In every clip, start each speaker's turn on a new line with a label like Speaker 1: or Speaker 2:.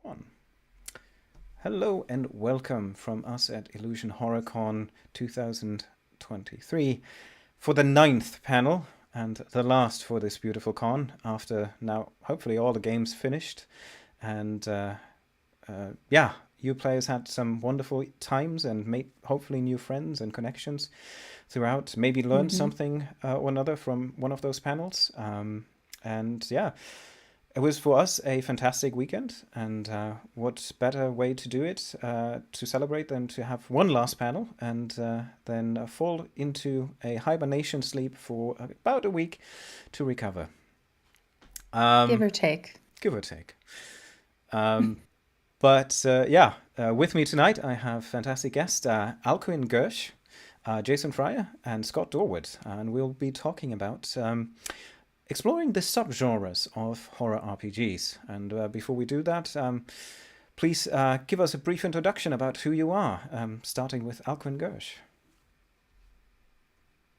Speaker 1: One. Hello and welcome from us at Illusion HorrorCon 2023 for the ninth panel and the last for this beautiful con after now hopefully all the games finished. And you players had some wonderful times and made hopefully new friends and connections throughout. Maybe learned something or another from one of those panels. It was for us a fantastic weekend, and what better way to do it to celebrate than to have one last panel and then fall into a hibernation sleep for about a week to recover.
Speaker 2: Give or take.
Speaker 1: Give or take. With me tonight I have fantastic guests Alcuin Gersh, J.R.Fryer, and Scott Dorward, and we'll be talking about exploring the subgenres of horror RPGs. And before we do that, please give us a brief introduction about who you are, starting with Alcuin Gersh.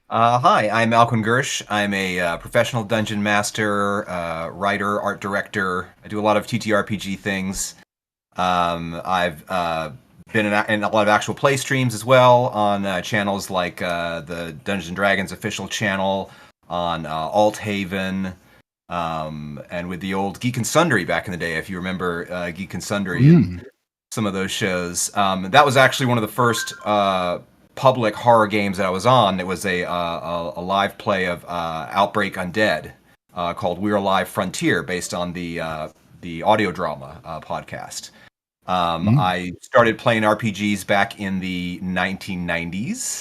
Speaker 3: Hi, I'm Alcuin Gersh. I'm a professional dungeon master, writer, art director. I do a lot of TTRPG things. I've been in a lot of actual play streams as well on channels like the Dungeons and Dragons official channel, on Alt Haven, and with the old Geek and Sundry back in the day, if you remember Geek and Sundry and some of those shows. That was actually one of the first public horror games that I was on. It was a live play of Outbreak Undead called We're Alive Frontier, based on the audio drama podcast. I started playing RPGs back in the 1990s.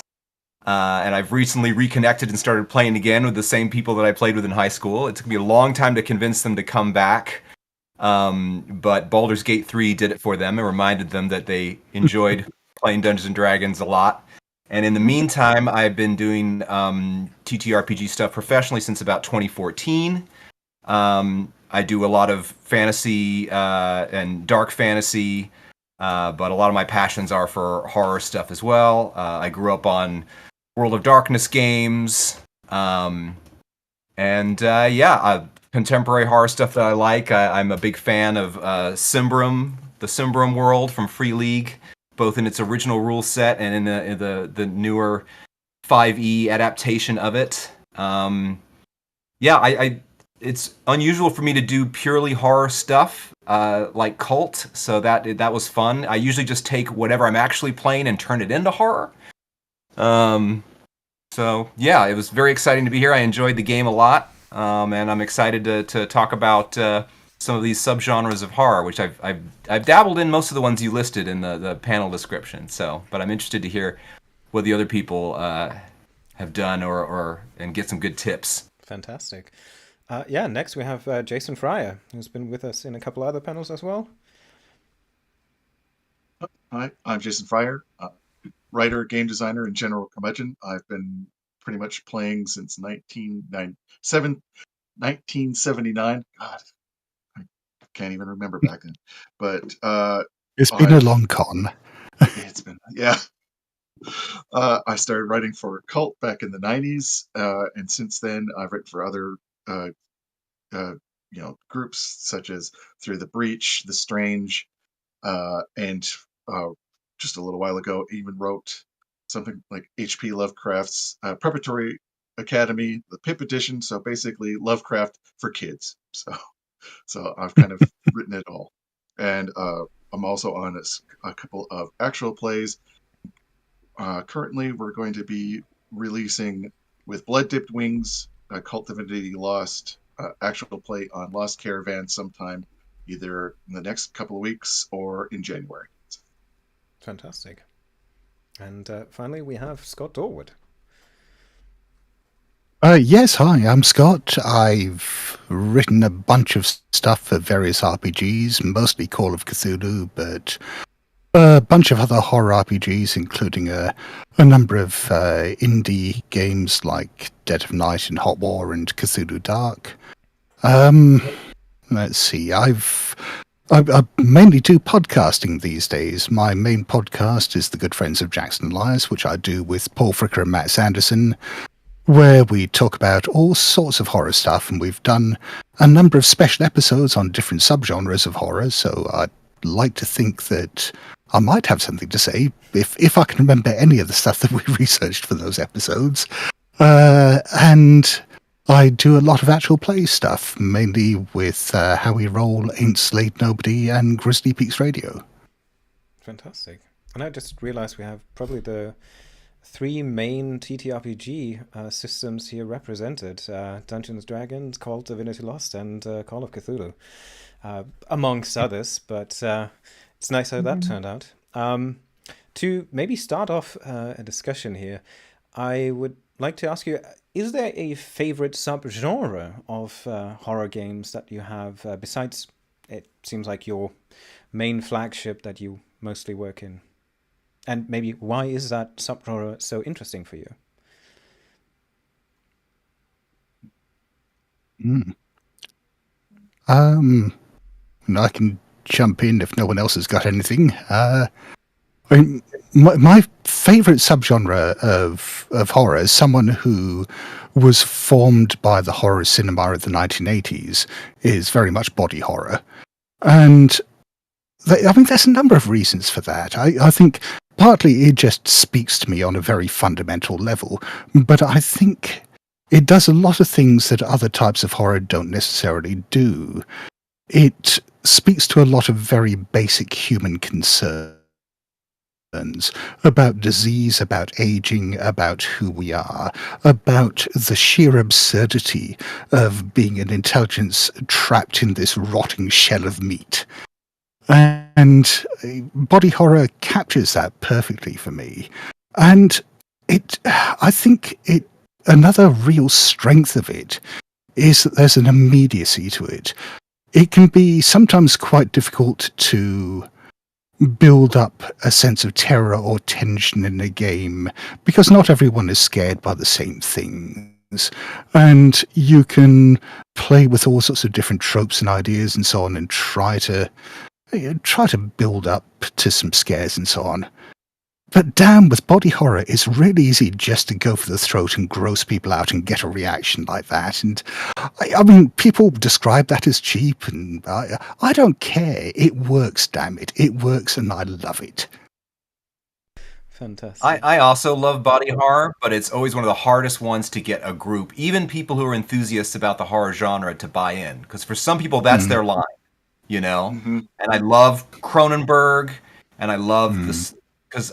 Speaker 3: And I've recently reconnected and started playing again with the same people that I played with in high school. It took me a long time to convince them to come back. But Baldur's Gate 3 did it for them and reminded them that they enjoyed playing Dungeons and Dragons a lot. And in the meantime, I've been doing TTRPG stuff professionally since about 2014. I do a lot of fantasy and dark fantasy, but a lot of my passions are for horror stuff as well. I grew up on World of Darkness games, contemporary horror stuff that I like. I'm a big fan of Simbrum, the Simbrum world from Free League, both in its original rule set and in the newer 5e adaptation of it. It's unusual for me to do purely horror stuff, like Cult, so that was fun. I usually just take whatever I'm actually playing and turn it into horror. It was very exciting to be here. I enjoyed the game a lot, and I'm excited to talk about some of these subgenres of horror, which I've dabbled in most of the ones you listed in the panel description. But I'm interested to hear what the other people have done and get some good tips.
Speaker 1: Fantastic. Next we have J.R.Fryer, who's been with us in a couple other panels as well.
Speaker 4: Hi, I'm J.R.Fryer, writer, game designer, and general curmudgeon. I've been pretty much playing since 1979. God, I can't even remember back then. But
Speaker 5: it's been a long con.
Speaker 4: It's been, yeah. I started writing for Cult back in the 90s, and since then I've written for other groups such as Through the Breach, The Strange, and just a little while ago even wrote something like H.P. Lovecraft's Preparatory Academy, the PIP edition, so basically Lovecraft for kids. So I've kind of written it all. And I'm also on a couple of actual plays. Currently, we're going to be releasing with Blood Dipped Wings, Cult Divinity Lost, actual play on Lost Caravan sometime either in the next couple of weeks or in January.
Speaker 1: Fantastic. And finally, we have Scott Dorward.
Speaker 5: Yes, hi, I'm Scott. I've written a bunch of stuff for various RPGs, mostly Call of Cthulhu, but a bunch of other horror RPGs, including a number of indie games like Dead of Night and Hot War and Cthulhu Dark. Let's see, I mainly do podcasting these days. My main podcast is The Good Friends of Jackson Elias, which I do with Paul Fricker and Matt Sanderson, where we talk about all sorts of horror stuff, and we've done a number of special episodes on different subgenres of horror, so I'd like to think that I might have something to say if I can remember any of the stuff that we researched for those episodes. And I do a lot of actual play stuff, mainly with How We Roll, Ain't Slayed Nobody, and Grizzly Peaks Radio.
Speaker 1: Fantastic. And I just realized we have probably the 3 main TTRPG systems here represented. Dungeons & Dragons, Call of Divinity Lost, and Call of Cthulhu, amongst others. But it's nice how that turned out. To maybe start off a discussion here, I would like to ask you, is there a favorite subgenre of horror games that you have, besides, it seems like your main flagship that you mostly work in? And maybe why is that subgenre so interesting for you?
Speaker 5: I can jump in if no one else has got anything. I mean, my favourite subgenre of horror, as someone who was formed by the horror cinema of the 1980s, is very much body horror. And there's a number of reasons for that. I think partly it just speaks to me on a very fundamental level, but I think it does a lot of things that other types of horror don't necessarily do. It speaks to a lot of very basic human concerns about disease, about aging, about who we are, about the sheer absurdity of being an intelligence trapped in this rotting shell of meat. And body horror captures that perfectly for me. And I think another real strength of it is that there's an immediacy to it. It can be sometimes quite difficult to build up a sense of terror or tension in a game because not everyone is scared by the same things. And you can play with all sorts of different tropes and ideas and so on and try to build up to some scares and so on. But damn, with body horror, it's really easy just to go for the throat and gross people out and get a reaction like that. And I mean, people describe that as cheap, and I don't care. It works, damn it. It works, and I love it.
Speaker 1: Fantastic.
Speaker 3: I also love body horror, but it's always one of the hardest ones to get a group, even people who are enthusiasts about the horror genre, to buy in. Because for some people, that's their line, you know? And I love Cronenberg, and I love this, because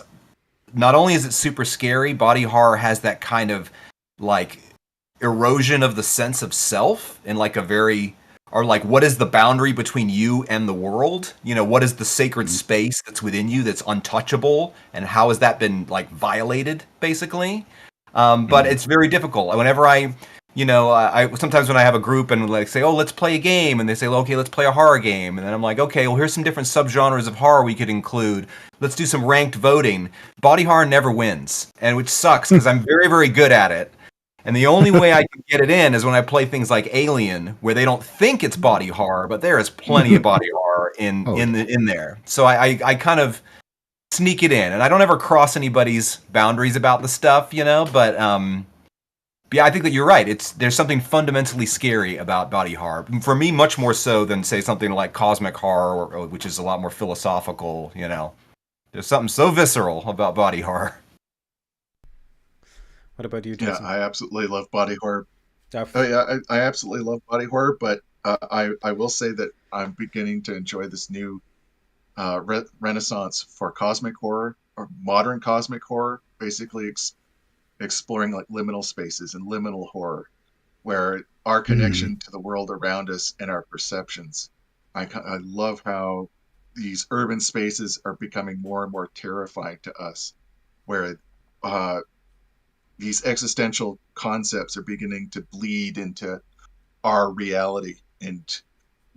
Speaker 3: not only is it super scary, body horror has that kind of like erosion of the sense of self in like a very, or like what is the boundary between you and the world? You know, what is the sacred space that's within you that's untouchable, and how has that been like violated, basically? But it's very difficult. Whenever I sometimes when I have a group and like say, oh, let's play a game, and they say, okay, let's play a horror game, and then I'm like, okay, well, here's some different subgenres of horror we could include. Let's do some ranked voting. Body horror never wins, and which sucks because I'm very, very good at it. And the only way I can get it in is when I play things like Alien, where they don't think it's body horror, but there is plenty of body horror in there. So I kind of sneak it in, and I don't ever cross anybody's boundaries about the stuff, you know, but yeah, I think that you're right. There's something fundamentally scary about body horror. For me, much more so than, say, something like cosmic horror, which is a lot more philosophical, you know. There's something so visceral about body horror.
Speaker 1: What about you, Jason?
Speaker 4: Yeah, I absolutely love body horror. I absolutely love body horror, but I will say that I'm beginning to enjoy this new renaissance for cosmic horror, or modern cosmic horror, basically exploring like liminal spaces and liminal horror, where our connection to the world around us and our perceptions. I love how these urban spaces are becoming more and more terrifying to us, where these existential concepts are beginning to bleed into our reality and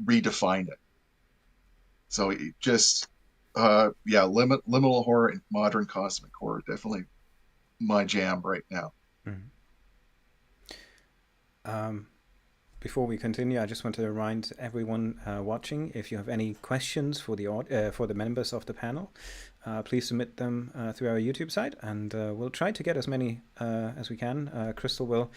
Speaker 4: redefine it. So it just, liminal horror and modern cosmic horror, definitely my jam right now.
Speaker 1: Before we continue, I just want to remind everyone watching, if you have any questions for the members of the panel, please submit them through our YouTube site, and we'll try to get as many as we can. Crystal will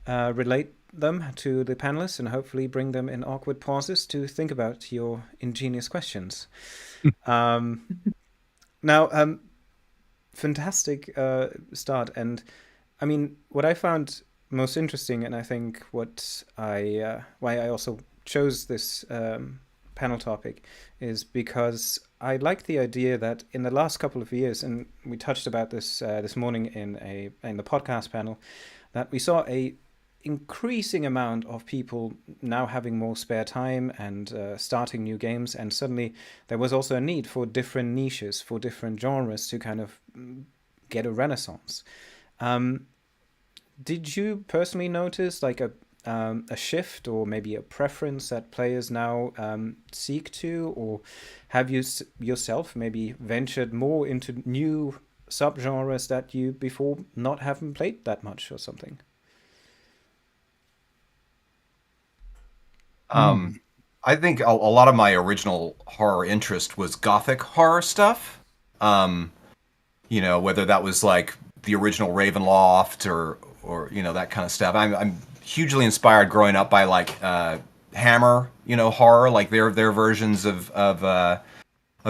Speaker 1: relate them to the panelists and hopefully bring them in awkward pauses to think about your ingenious questions. Now, fantastic start. And I mean, what I found most interesting, and I think what why I also chose this panel topic, is because I like the idea that in the last couple of years, and we touched about this this morning in the podcast panel, that we saw a increasing amount of people now having more spare time and starting new games, and suddenly there was also a need for different niches, for different genres to kind of get a renaissance. Did you personally notice like a shift or maybe a preference that players now seek to, or have you yourself maybe ventured more into new subgenres that you before not haven't played that much or something?
Speaker 3: I think a lot of my original horror interest was Gothic horror stuff. Whether that was like the original Ravenloft or that kind of stuff. I'm hugely inspired growing up by like Hammer, horror, like their versions of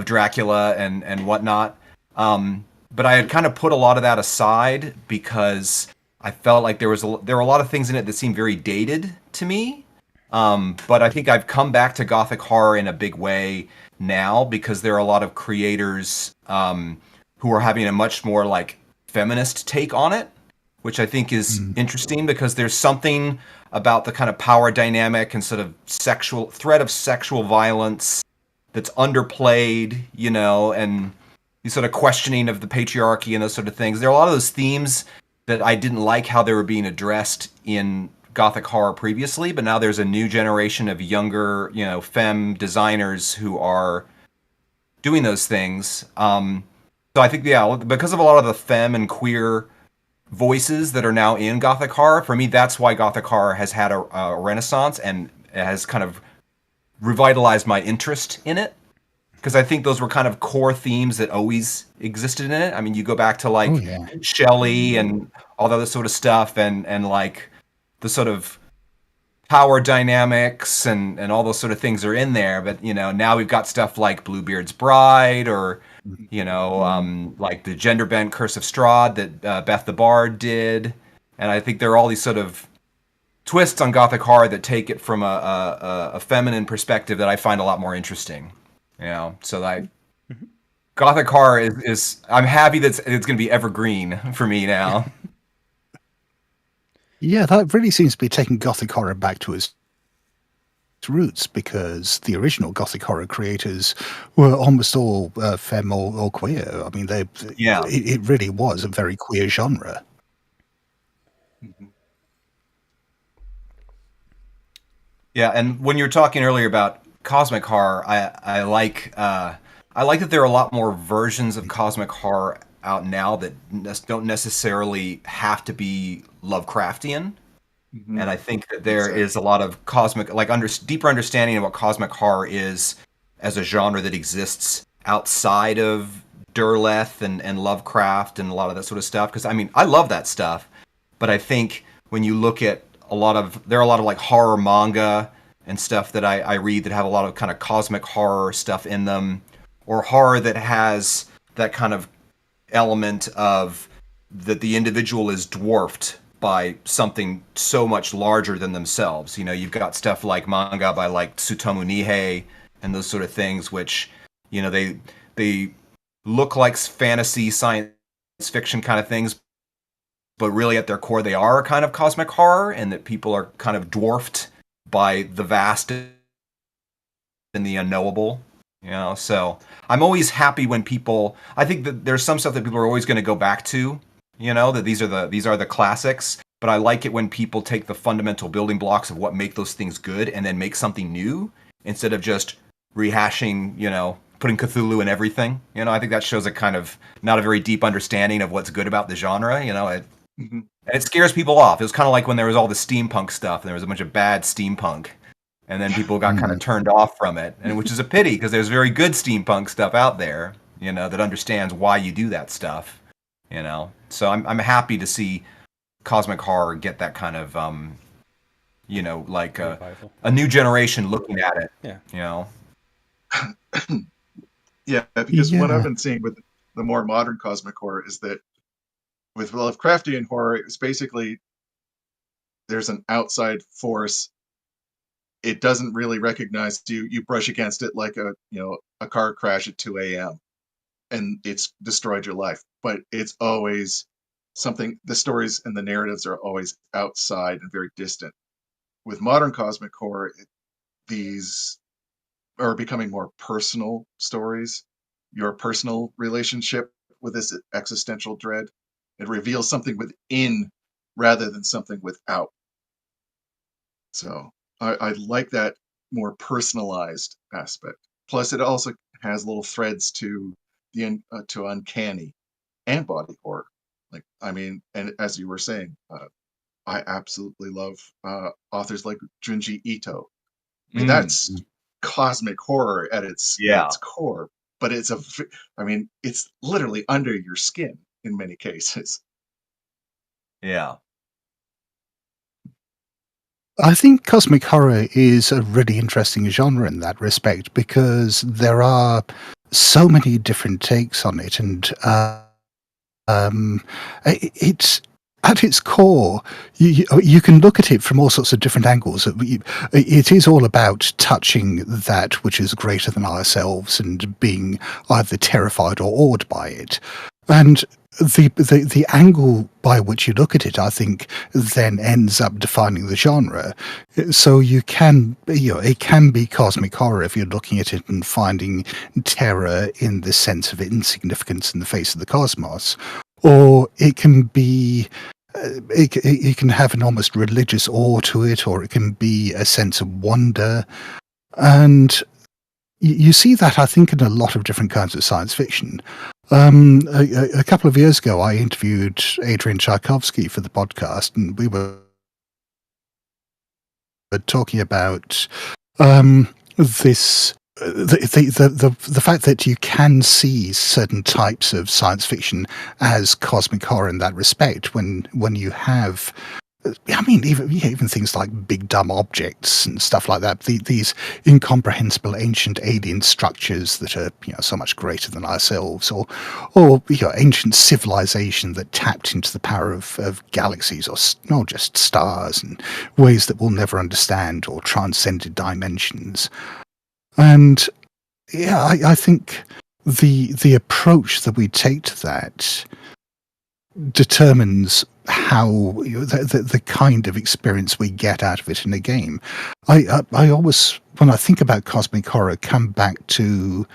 Speaker 3: Dracula and whatnot. But I had kind of put a lot of that aside because I felt like there were a lot of things in it that seemed very dated to me. But I think I've come back to Gothic horror in a big way now because there are a lot of creators who are having a much more like feminist take on it, which I think is interesting because there's something about the kind of power dynamic and sort of threat of sexual violence that's underplayed, and the sort of questioning of the patriarchy and those sort of things. There are a lot of those themes that I didn't like how they were being addressed in Gothic horror previously, but now there's a new generation of younger, femme designers who are doing those things. So I think, because of a lot of the femme and queer voices that are now in Gothic horror, for me, that's why Gothic horror has had a renaissance and has kind of revitalized my interest in it. Because I think those were kind of core themes that always existed in it. I mean, you go back to like Shelley and all the other sort of stuff and like the sort of power dynamics and all those sort of things are in there. But, now we've got stuff like Bluebeard's Bride or, like the gender bent Curse of Strahd that Beth the Bard did. And I think there are all these sort of twists on Gothic horror that take it from a feminine perspective that I find a lot more interesting. So Gothic horror is I'm happy that it's going to be evergreen for me now.
Speaker 5: Yeah, that really seems to be taking Gothic horror back to its roots, because the original Gothic horror creators were almost all femme or queer. I mean, it really was a very queer genre.
Speaker 3: Yeah, and when you were talking earlier about cosmic horror, I like that there are a lot more versions of cosmic horror out now that don't necessarily have to be Lovecraftian. And I think that there is a lot of cosmic, like deeper understanding of what cosmic horror is as a genre that exists outside of Derleth and Lovecraft and a lot of that sort of stuff. Because I mean, I love that stuff, but I think when you look at there are a lot of like horror manga and stuff that I read that have a lot of kind of cosmic horror stuff in them, or horror that has that kind of element of that the individual is dwarfed by something so much larger than themselves. You've got stuff like manga by like Tsutomu Nihei and those sort of things, which, they look like fantasy science fiction kind of things, but really at their core they are a kind of cosmic horror, and that people are kind of dwarfed by the vast and the unknowable. So I'm always happy when I think that there's some stuff that people are always going to go back to, that these are the classics, but I like it when people take the fundamental building blocks of what make those things good and then make something new instead of just rehashing, putting Cthulhu in everything. I think that shows a kind of not a very deep understanding of what's good about the genre, and it scares people off. It was kind of like when there was all the steampunk stuff and there was a bunch of bad steampunk. And then people got kind of turned off from it, and which is a pity because there's very good steampunk stuff out there, that understands why you do that stuff, So I'm happy to see cosmic horror get that kind of like
Speaker 1: Revival.
Speaker 3: a new generation looking at it.
Speaker 1: Yeah.
Speaker 4: Yeah, because what I've
Speaker 5: Yeah.
Speaker 4: been seeing with the more modern cosmic horror is that with Lovecraftian horror, it's basically there's an outside force. It doesn't really recognize you. You brush against it like a car crash at 2 a.m. and it's destroyed your life. But it's always something. The stories and the narratives are always outside and very distant. With modern cosmic horror, these are becoming more personal stories. Your personal relationship with this existential dread. It reveals something within rather than something without. So I like that more personalized aspect. Plus, it also has little threads to to uncanny and body horror. And as you were saying, I absolutely love authors like Junji Ito. I mean, that's cosmic horror at its core, but it's literally under your skin in many cases.
Speaker 3: Yeah.
Speaker 5: I think cosmic horror is a really interesting genre in that respect because there are so many different takes on it, and it's at its core. You can look at it from all sorts of different angles. It is all about touching that which is greater than ourselves and being either terrified or awed by it, and the angle by which you look at it, I think, then ends up defining the genre. So it can be cosmic horror if you're looking at it and finding terror in the sense of insignificance in the face of the cosmos, or it can be. It can have an almost religious awe to it, or it can be a sense of wonder, and you see that, I think, in a lot of different kinds of science fiction. A couple of years ago, I interviewed Adrian Tchaikovsky for the podcast, and we were talking about this. The fact that you can see certain types of science fiction as cosmic horror in that respect, when you have, I mean, even things like big dumb objects and stuff like that. These incomprehensible ancient alien structures that are so much greater than ourselves, or ancient civilization that tapped into the power of galaxies or just stars in ways that we'll never understand, or transcended dimensions. And I think the approach that we take to that determines how the kind of experience we get out of it in a game. I always, when I think about cosmic horror, come back to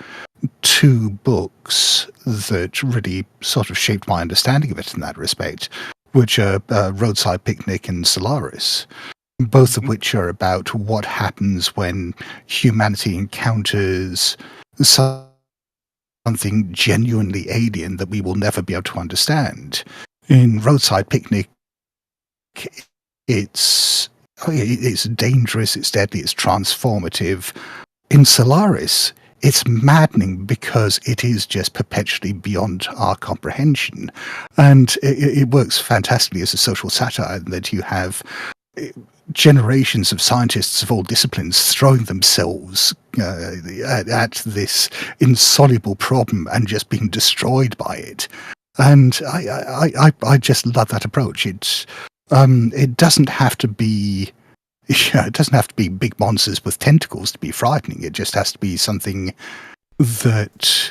Speaker 5: two books that really sort of shaped my understanding of it in that respect, which are Roadside Picnic and Solaris, both of which are about what happens when humanity encounters something genuinely alien that we will never be able to understand. In Roadside Picnic, it's dangerous, it's deadly, it's transformative. In Solaris, it's maddening because it is just perpetually beyond our comprehension. And it works fantastically as a social satire in that you have generations of scientists of all disciplines throwing themselves at this insoluble problem and just being destroyed by it. And I just love that approach. It doesn't have to be it doesn't have to be big monsters with tentacles to be frightening. It just has to be something that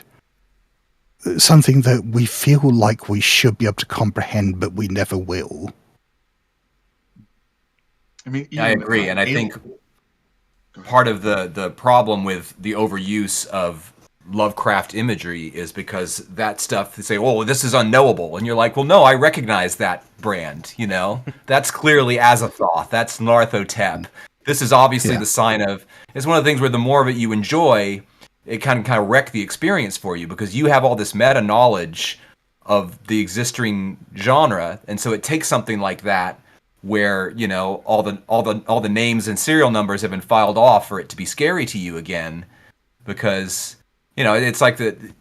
Speaker 5: we feel like we should be able to comprehend, but we never will.
Speaker 4: I mean,
Speaker 3: I agree, and I think part of the problem with the overuse of Lovecraft imagery is because that stuff, they say, oh, this is unknowable, and you're like, well, no, I recognize that brand, that's clearly Azathoth, that's Narthotep. This is obviously the sign of, it's one of the things where the more of it you enjoy, it kind of wreck the experience for you, because you have all this meta knowledge of the existing genre, and so it takes something like that where all the names and serial numbers have been filed off for it to be scary to you again, because it's like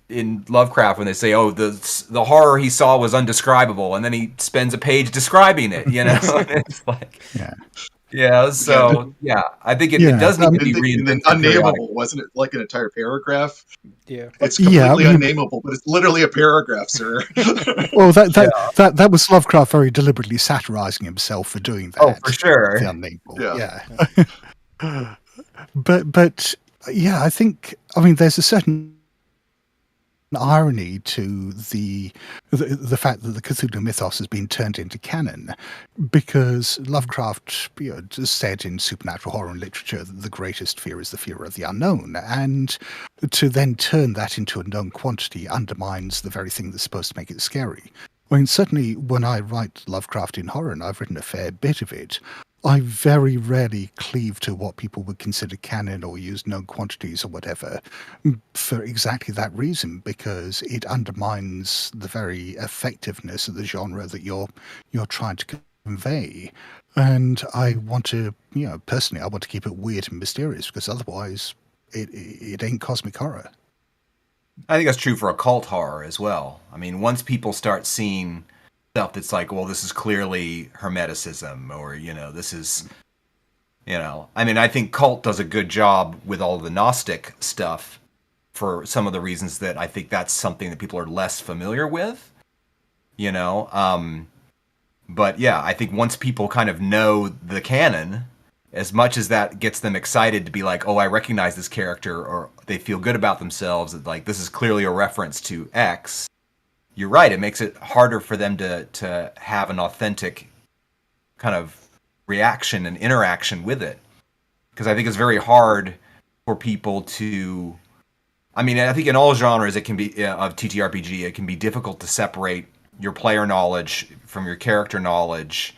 Speaker 3: in Lovecraft when they say, oh, the horror he saw was undescribable, and then he spends a page describing it. It's like, Yeah, so yeah, I think it does need to be
Speaker 4: And then
Speaker 3: reinvented periodically.
Speaker 4: unnameable, wasn't it like an entire paragraph?
Speaker 1: Yeah.
Speaker 4: It's
Speaker 5: Yeah, I
Speaker 4: completely
Speaker 5: mean,
Speaker 4: unnameable, but it's literally a paragraph, sir.
Speaker 5: well,
Speaker 3: Yeah.
Speaker 5: that was Lovecraft very deliberately satirizing himself for doing
Speaker 3: Oh, for
Speaker 5: that.
Speaker 3: sure.
Speaker 5: The unnameable,
Speaker 4: Yeah.
Speaker 5: yeah. but yeah, I think, I mean, there's a certain irony to the fact that the Cthulhu mythos has been turned into canon, because Lovecraft said in supernatural horror and literature that the greatest fear is the fear of the unknown, and to then turn that into a known quantity undermines the very thing that's supposed to make it scary. I mean, certainly when I write Lovecraft in horror, and I've written a fair bit of it, I very rarely cleave to what people would consider canon or use known quantities or whatever, for exactly that reason, because it undermines the very effectiveness of the genre that you're trying to convey. And I want to, personally, I want to keep it weird and mysterious, because otherwise it ain't cosmic horror.
Speaker 3: I think that's true for occult horror as well. I mean, once people start seeing stuff that's like, well, this is clearly Hermeticism, or, this is, I mean, I think cult does a good job with all the Gnostic stuff for some of the reasons that I think that's something that people are less familiar with, But yeah, I think once people kind of know the canon, as much as that gets them excited to be like, oh, I recognize this character, or they feel good about themselves, that like this is clearly a reference to X, you're right, it makes it harder for them to have an authentic kind of reaction and interaction with it. Because I think it's very hard for people to... I mean, I think in all genres it can be of TTRPG, it can be difficult to separate your player knowledge from your character knowledge,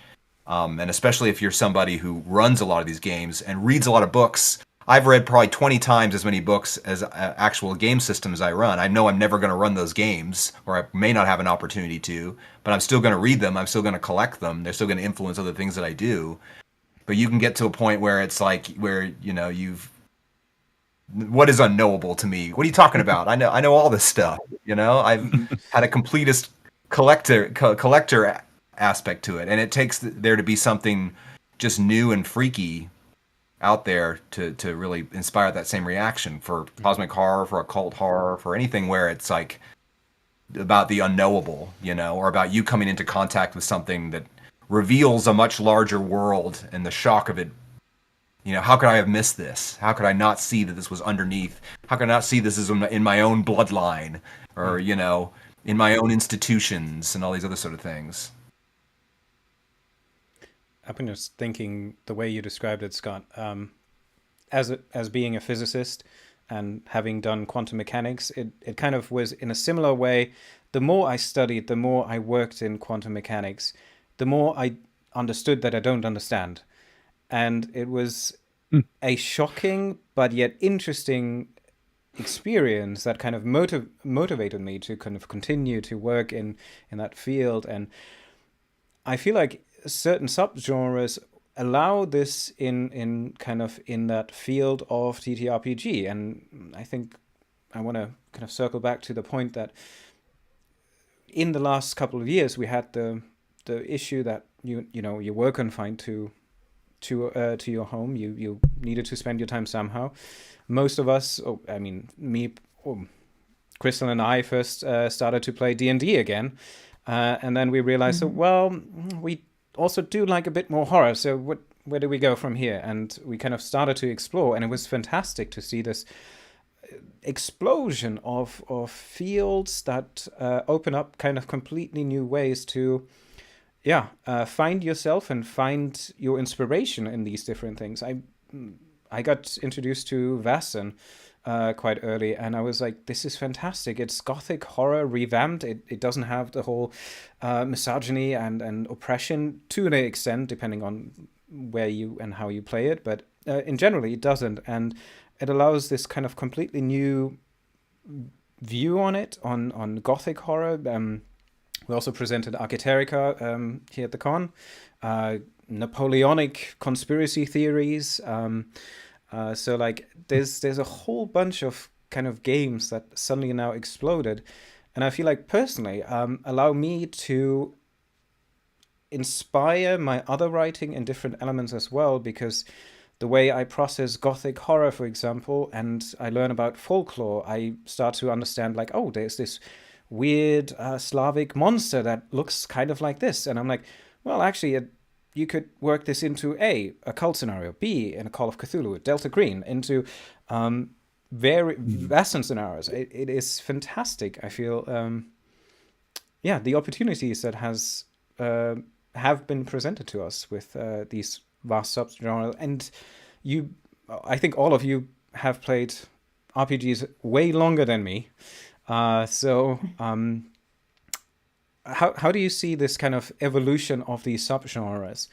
Speaker 3: and especially if you're somebody who runs a lot of these games and reads a lot of books. I've read probably 20 times as many books as actual game systems I run. I know I'm never going to run those games, or I may not have an opportunity to, but I'm still going to read them. I'm still going to collect them. They're still going to influence other things that I do. But you can get to a point where it's like, where, what is unknowable to me? What are you talking about? I know all this stuff. I've had a completist collector aspect to it, and it takes there to be something just new and freaky out there to really inspire that same reaction for cosmic horror, for occult horror, for anything where it's like about the unknowable, or about you coming into contact with something that reveals a much larger world, and the shock of it. How could I have missed this? How could I not see that this was underneath? How could I not see this is in my own bloodline, or in my own institutions, and all these other sort of things?
Speaker 1: I've been just thinking the way you described it, Scott, as being a physicist and having done quantum mechanics, it kind of was in a similar way. The more I studied, the more I worked in quantum mechanics, the more I understood that I don't understand. And it was a shocking but yet interesting experience that kind of motivated me to kind of continue to work in that field. And I feel like certain subgenres allow this in kind of in that field of TTRPG. And I think I want to kind of circle back to the point that in the last couple of years we had the issue that you were confined to your home. You needed to spend your time somehow. Most of us, Crystal and I first started to play D&D again, and then we realized, we also do like a bit more horror. So where do we go from here? And we kind of started to explore, and it was fantastic to see this explosion of fields that open up kind of completely new ways to find yourself and find your inspiration in these different things. I got introduced to Vaesen quite early, and I was like, this is fantastic. It's Gothic horror revamped. It doesn't have the whole misogyny and oppression to an extent, depending on where you and how you play it, but in general it doesn't, and it allows this kind of completely new view on it, on Gothic horror. We also presented Architerica here at the con, Napoleonic conspiracy theories. So like there's a whole bunch of kind of games that suddenly now exploded, and I feel like personally allow me to inspire my other writing in different elements as well, because the way I process Gothic horror, for example, and I learn about folklore, I start to understand, like, oh, there's this weird Slavic monster that looks kind of like this. And I'm like, well, actually, you could work this into A, a cult scenario, B, in a Call of Cthulhu, Delta Green, into very Western scenarios. It is fantastic. I feel, the opportunities that have been presented to us with these vast subgenres. And I think all of you have played RPGs way longer than me. So how do you see this kind of evolution of these subgenres?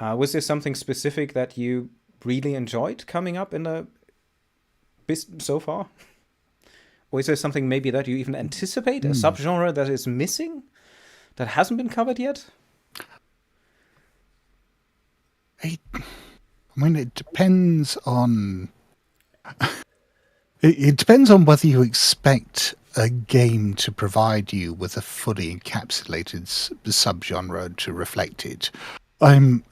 Speaker 1: Was there something specific that you really enjoyed coming up in so far? Or is there something maybe that you even anticipate, a subgenre that is missing, that hasn't been covered yet?
Speaker 5: I mean, it depends on... It depends on whether you expect a game to provide you with a fully encapsulated subgenre to reflect it. I mean,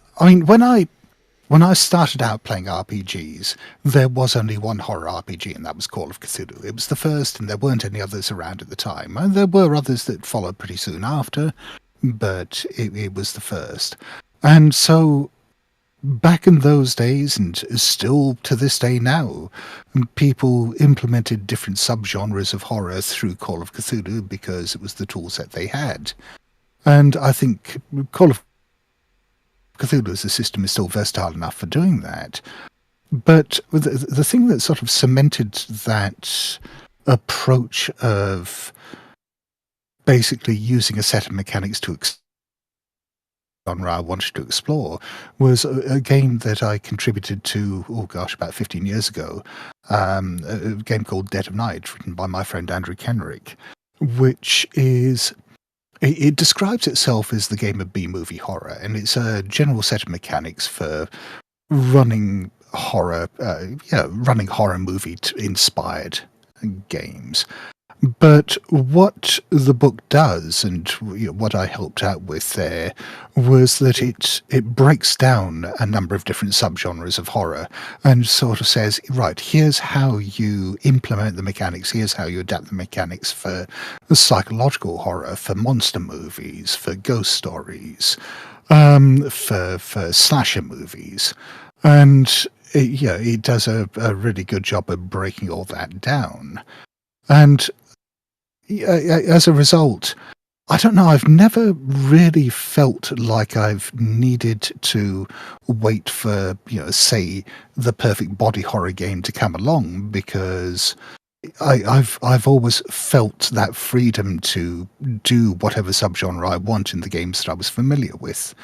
Speaker 5: when I started out playing RPGs, there was only one horror RPG, and that was Call of Cthulhu. It was the first, and there weren't any others around at the time. And there were others that followed pretty soon after, but it was the first. And so, back in those days, and still to this day now, people implemented different subgenres of horror through Call of Cthulhu because it was the tool set they had. And I think Call of Cthulhu as a system is still versatile enough for doing that. But the thing that sort of cemented that approach of basically using a set of mechanics to genre I wanted to explore was a game that I contributed to, about 15 years ago, a game called Dead of Night, written by my friend Andrew Kenrick, which is... It describes itself as the game of B-movie horror, and it's a general set of mechanics for running horror movie-inspired games. But what the book does, and what I helped out with there, was that it breaks down a number of different subgenres of horror and sort of says, right, here's how you implement the mechanics, here's how you adapt the mechanics for psychological horror, for monster movies, for ghost stories, for slasher movies. And it does a really good job of breaking all that down. And as a result, I don't know, I've never really felt like I've needed to wait for, say, the perfect body horror game to come along, because I've always felt that freedom to do whatever subgenre I want in the games that I was familiar with.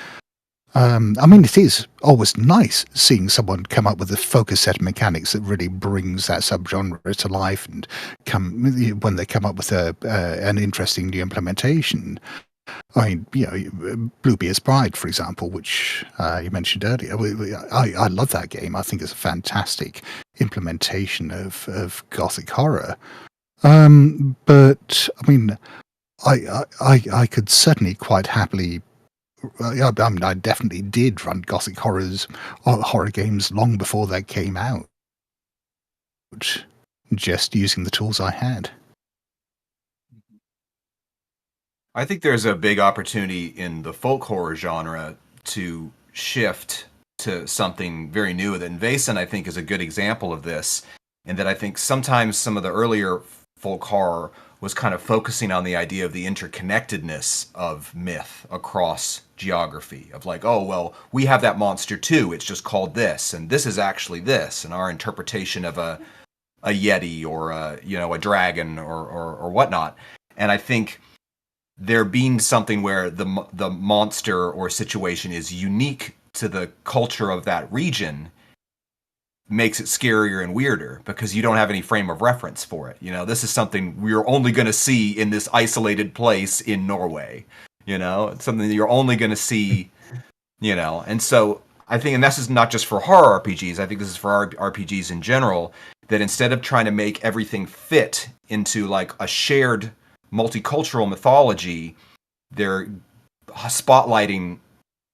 Speaker 5: I mean, it is always nice seeing someone come up with a focused set of mechanics that really brings that subgenre to life, and when they come up with an interesting new implementation. I mean, Bluebeard's Bride, for example, which you mentioned earlier. I love that game. I think it's a fantastic implementation of Gothic horror. But I mean, I could certainly quite happily. I mean, I definitely did run Gothic horror games long before they came out, just using the tools I had.
Speaker 3: I think there's a big opportunity in the folk horror genre to shift to something very new. And Vaesen, I think, is a good example of this, in that I think sometimes some of the earlier folk horror was kind of focusing on the idea of the interconnectedness of myth across geography, of like, oh, well, we have that monster too, it's just called this, and this is actually this, and our interpretation of a yeti or a dragon or whatnot. And I think there being something where the monster or situation is unique to the culture of that region makes it scarier and weirder, because you don't have any frame of reference for it. This is something we're only going to see in this isolated place in Norway. It's something that you're only going to see, And so I think, and this is not just for horror RPGs, I think this is for RPGs in general, that instead of trying to make everything fit into like a shared multicultural mythology, they're spotlighting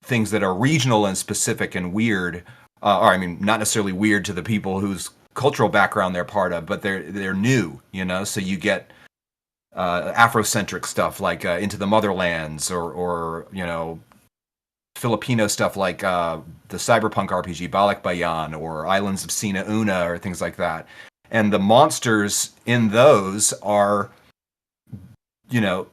Speaker 3: things that are regional and specific and weird, or I mean, not necessarily weird to the people whose cultural background they're part of, but they're new, you know. So you get Afrocentric stuff like Into the Motherlands, or you know, Filipino stuff like the cyberpunk RPG Balikbayan or Islands of Sina Una or things like that. And the monsters in those are, you know,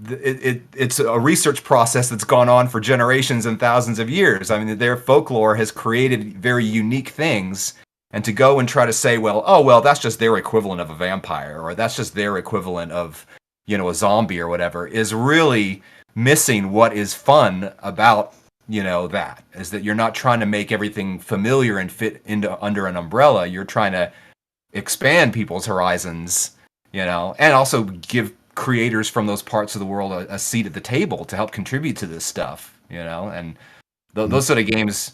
Speaker 3: it's a research process that's gone on for generations and thousands of years. I mean, their folklore has created very unique things. And to go and try to say, well, oh, well, that's just their equivalent of a vampire, or that's just their equivalent of, you know, a zombie or whatever, is really missing what is fun about, you know, that is that you're not trying to make everything familiar and fit into under an umbrella. You're trying to expand people's horizons, you know, and also give creators from those parts of the world a seat at the table to help contribute to this stuff, you know, and those sort of games.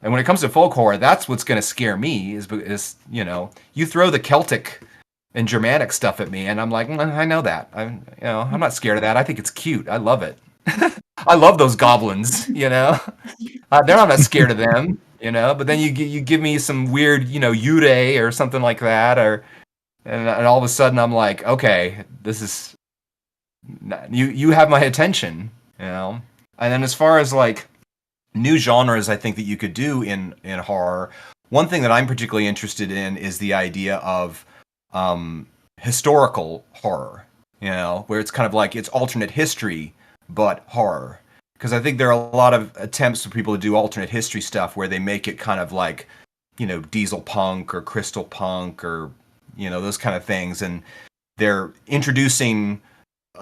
Speaker 3: And when it comes to folk horror, that's what's going to scare me is, you know, you throw the Celtic and Germanic stuff at me and I'm like, I know that. I'm not scared of that. I think it's cute. I love it. I love those goblins, you know. I'm not scared of them, you know. But then you give me some weird, you know, Yurei or something like that, and all of a sudden I'm like, okay, this is you have my attention, you know. And then as far as like new genres, I think that you could do in horror. One thing that I'm particularly interested in is the idea of historical horror, you know, where it's kind of like it's alternate history but horror. Because I think there are a lot of attempts for people to do alternate history stuff where they make it kind of like, you know, diesel punk or crystal punk or, you know, those kind of things. And they're introducing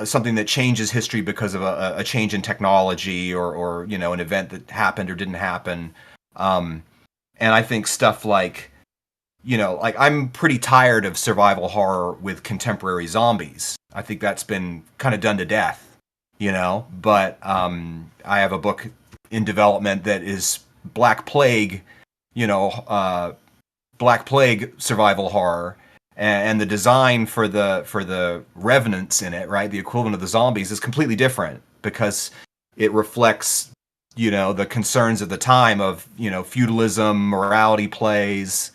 Speaker 3: something that changes history because of a change in technology or, you know, an event that happened or didn't happen. And I think stuff like, you know, like I'm pretty tired of survival horror with contemporary zombies. I think that's been kind of done to death, you know, but I have a book in development that is Black Plague, you know, Black Plague survival horror, and the design for the revenants in it, right, the equivalent of the zombies, is completely different because it reflects, you know, the concerns of the time of, you know, feudalism, morality plays,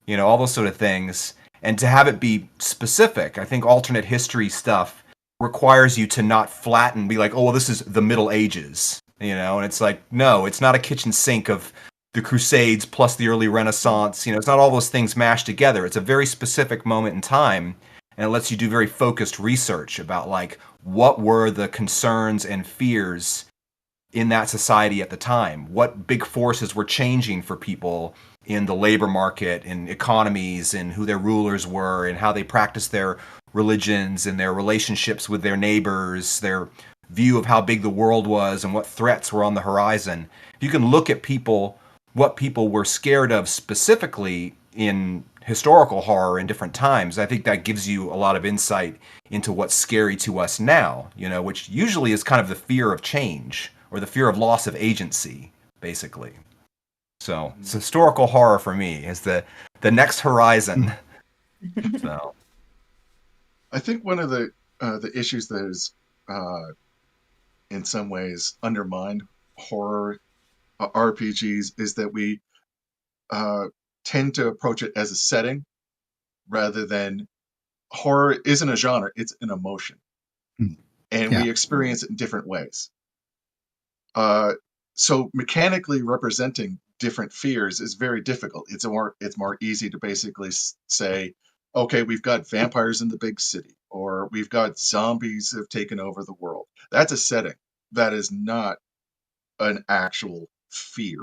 Speaker 3: you know, all those sort of things. And to have it be specific, I think alternate history stuff requires you to not flatten, be like, oh, well, this is the Middle Ages, you know, and it's like, no, it's not a kitchen sink of the Crusades plus the early Renaissance. You know, it's not all those things mashed together. It's a very specific moment in time, and it lets you do very focused research about like what were the concerns and fears in that society at the time. What big forces were changing for people in the labor market, in economies, and who their rulers were, and how they practiced their religions and their relationships with their neighbors, their view of how big the world was and what threats were on the horizon. If you can look at people, what people were scared of specifically in historical horror in different times, I think that gives you a lot of insight into what's scary to us now, you know, which usually is kind of the fear of change or the fear of loss of agency, basically. So it's historical horror for me is the next horizon. So
Speaker 4: I think one of the issues that is in some ways undermined horror RPGs is that we tend to approach it as a setting rather than horror isn't a genre, it's an emotion. And
Speaker 5: Yeah.
Speaker 4: we experience it in different ways. So mechanically representing different fears is very difficult. It's more easy to basically say, okay, we've got vampires in the big city, or we've got zombies have taken over the world. That's a setting. That is not an actual fear.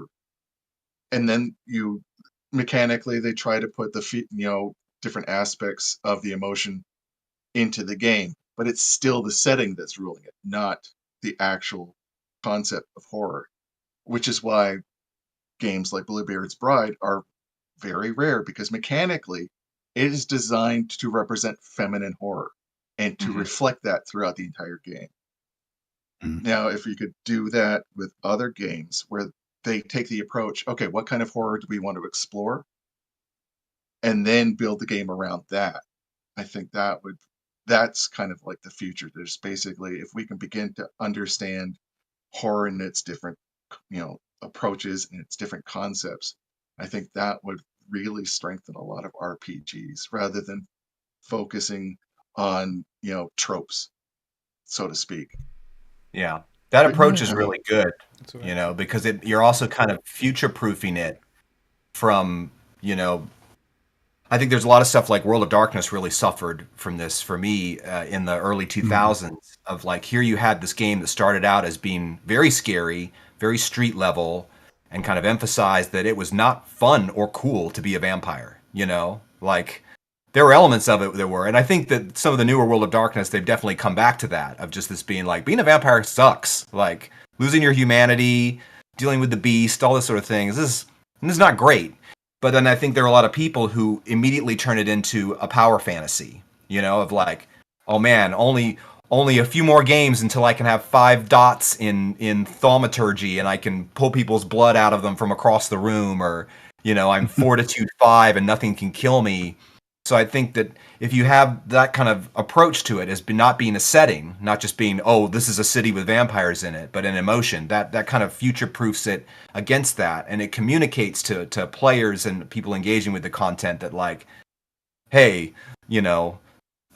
Speaker 4: And then you mechanically they try to put the different aspects of the emotion into the game, but it's still the setting that's ruling it, not the actual concept of horror, which is why games like Bluebeard's Bride are very rare because mechanically it is designed to represent feminine horror and to reflect that throughout the entire game. Now, if you could do that with other games where they take the approach, okay, what kind of horror do we want to explore? And then build the game around that. I think that's kind of like the future. There's basically, if we can begin to understand horror in its different approaches and its different concepts, I think that would really strengthen a lot of RPGs rather than focusing on tropes, so to speak.
Speaker 3: Yeah, that
Speaker 4: But
Speaker 3: approach is
Speaker 4: I mean,
Speaker 3: really good,
Speaker 1: That's all right.
Speaker 3: because you're also kind of future-proofing it from, I think there's a lot of stuff like World of Darkness really suffered from this for me in the early 2000s of like, here you had this game that started out as being very scary, very street level, and kind of emphasized that it was not fun or cool to be a vampire, like there were elements of it that were, and I think that some of the newer World of Darkness, they've definitely come back to that of just this being like, being a vampire sucks, like losing your humanity, dealing with the beast, all this sort of things. This is not great. But then I think there are a lot of people who immediately turn it into a power fantasy, of like, oh man, only a few more games until I can have 5 dots in thaumaturgy and I can pull people's blood out of them from across the room, or I'm fortitude 5 and nothing can kill me. So I think that if you have that kind of approach to it as not being a setting, not just being, oh, this is a city with vampires in it, but an emotion, that kind of future-proofs it against that. And it communicates to players and people engaging with the content that like, hey,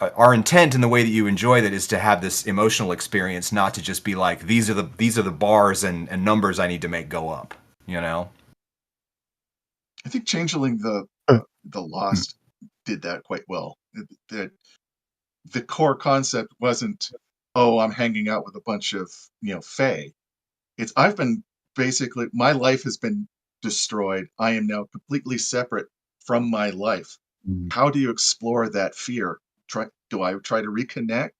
Speaker 3: our intent in the way that you enjoy that is to have this emotional experience, not to just be like, these are the bars and numbers I need to make go up,
Speaker 4: I think Changeling the Lost did that quite well. The core concept wasn't, oh, I'm hanging out with a bunch of fae. It's I've been basically, my life has been destroyed. I am now completely separate from my life. How do you explore that fear? Do I try to reconnect?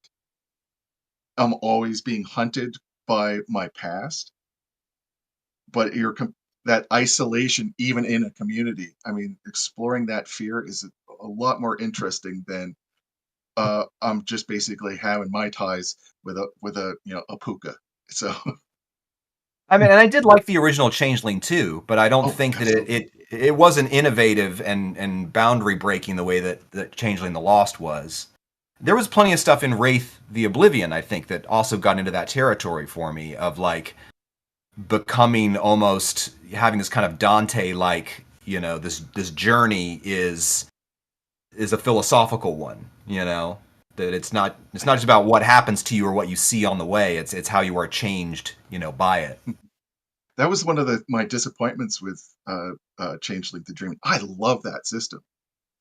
Speaker 4: I'm always being hunted by my past, but that isolation, even in a community. I mean, exploring that fear is a lot more interesting than I'm just basically having my ties with a puka. So
Speaker 3: I mean, and I did like the original Changeling too, but I don't
Speaker 4: oh,
Speaker 3: think that
Speaker 4: absolutely.
Speaker 3: it wasn't innovative and boundary breaking the way that Changeling the Lost was. There was plenty of stuff in Wraith the Oblivion, I think, that also got into that territory for me of like becoming almost having this kind of Dante-like, this journey is a philosophical one, that it's not just about what happens to you or what you see on the way. It's how you are changed, by it.
Speaker 4: That was one of my disappointments with Changeling the Dream. I love that system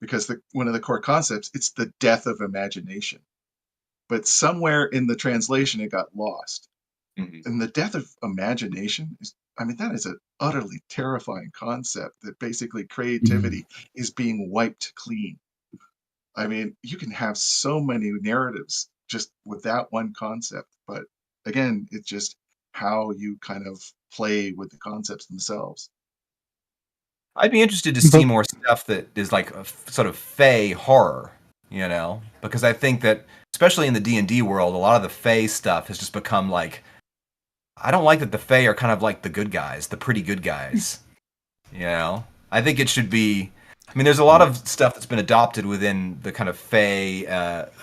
Speaker 4: because one of the core concepts, it's the death of imagination. But somewhere in the translation, it got lost.
Speaker 3: Mm-hmm.
Speaker 4: And the death of imagination that is an utterly terrifying concept, that basically creativity is being wiped clean. I mean, you can have so many narratives just with that one concept, but again, it's just how you kind of play with the concepts themselves.
Speaker 3: I'd be interested to see more stuff that is like a sort of fae horror, because I think that especially in the D&D world, a lot of the fae stuff has just become like, I don't like that the fae are kind of like the good guys, the pretty good guys. I think it should be. I mean, there's a lot of stuff that's been adopted within the kind of fae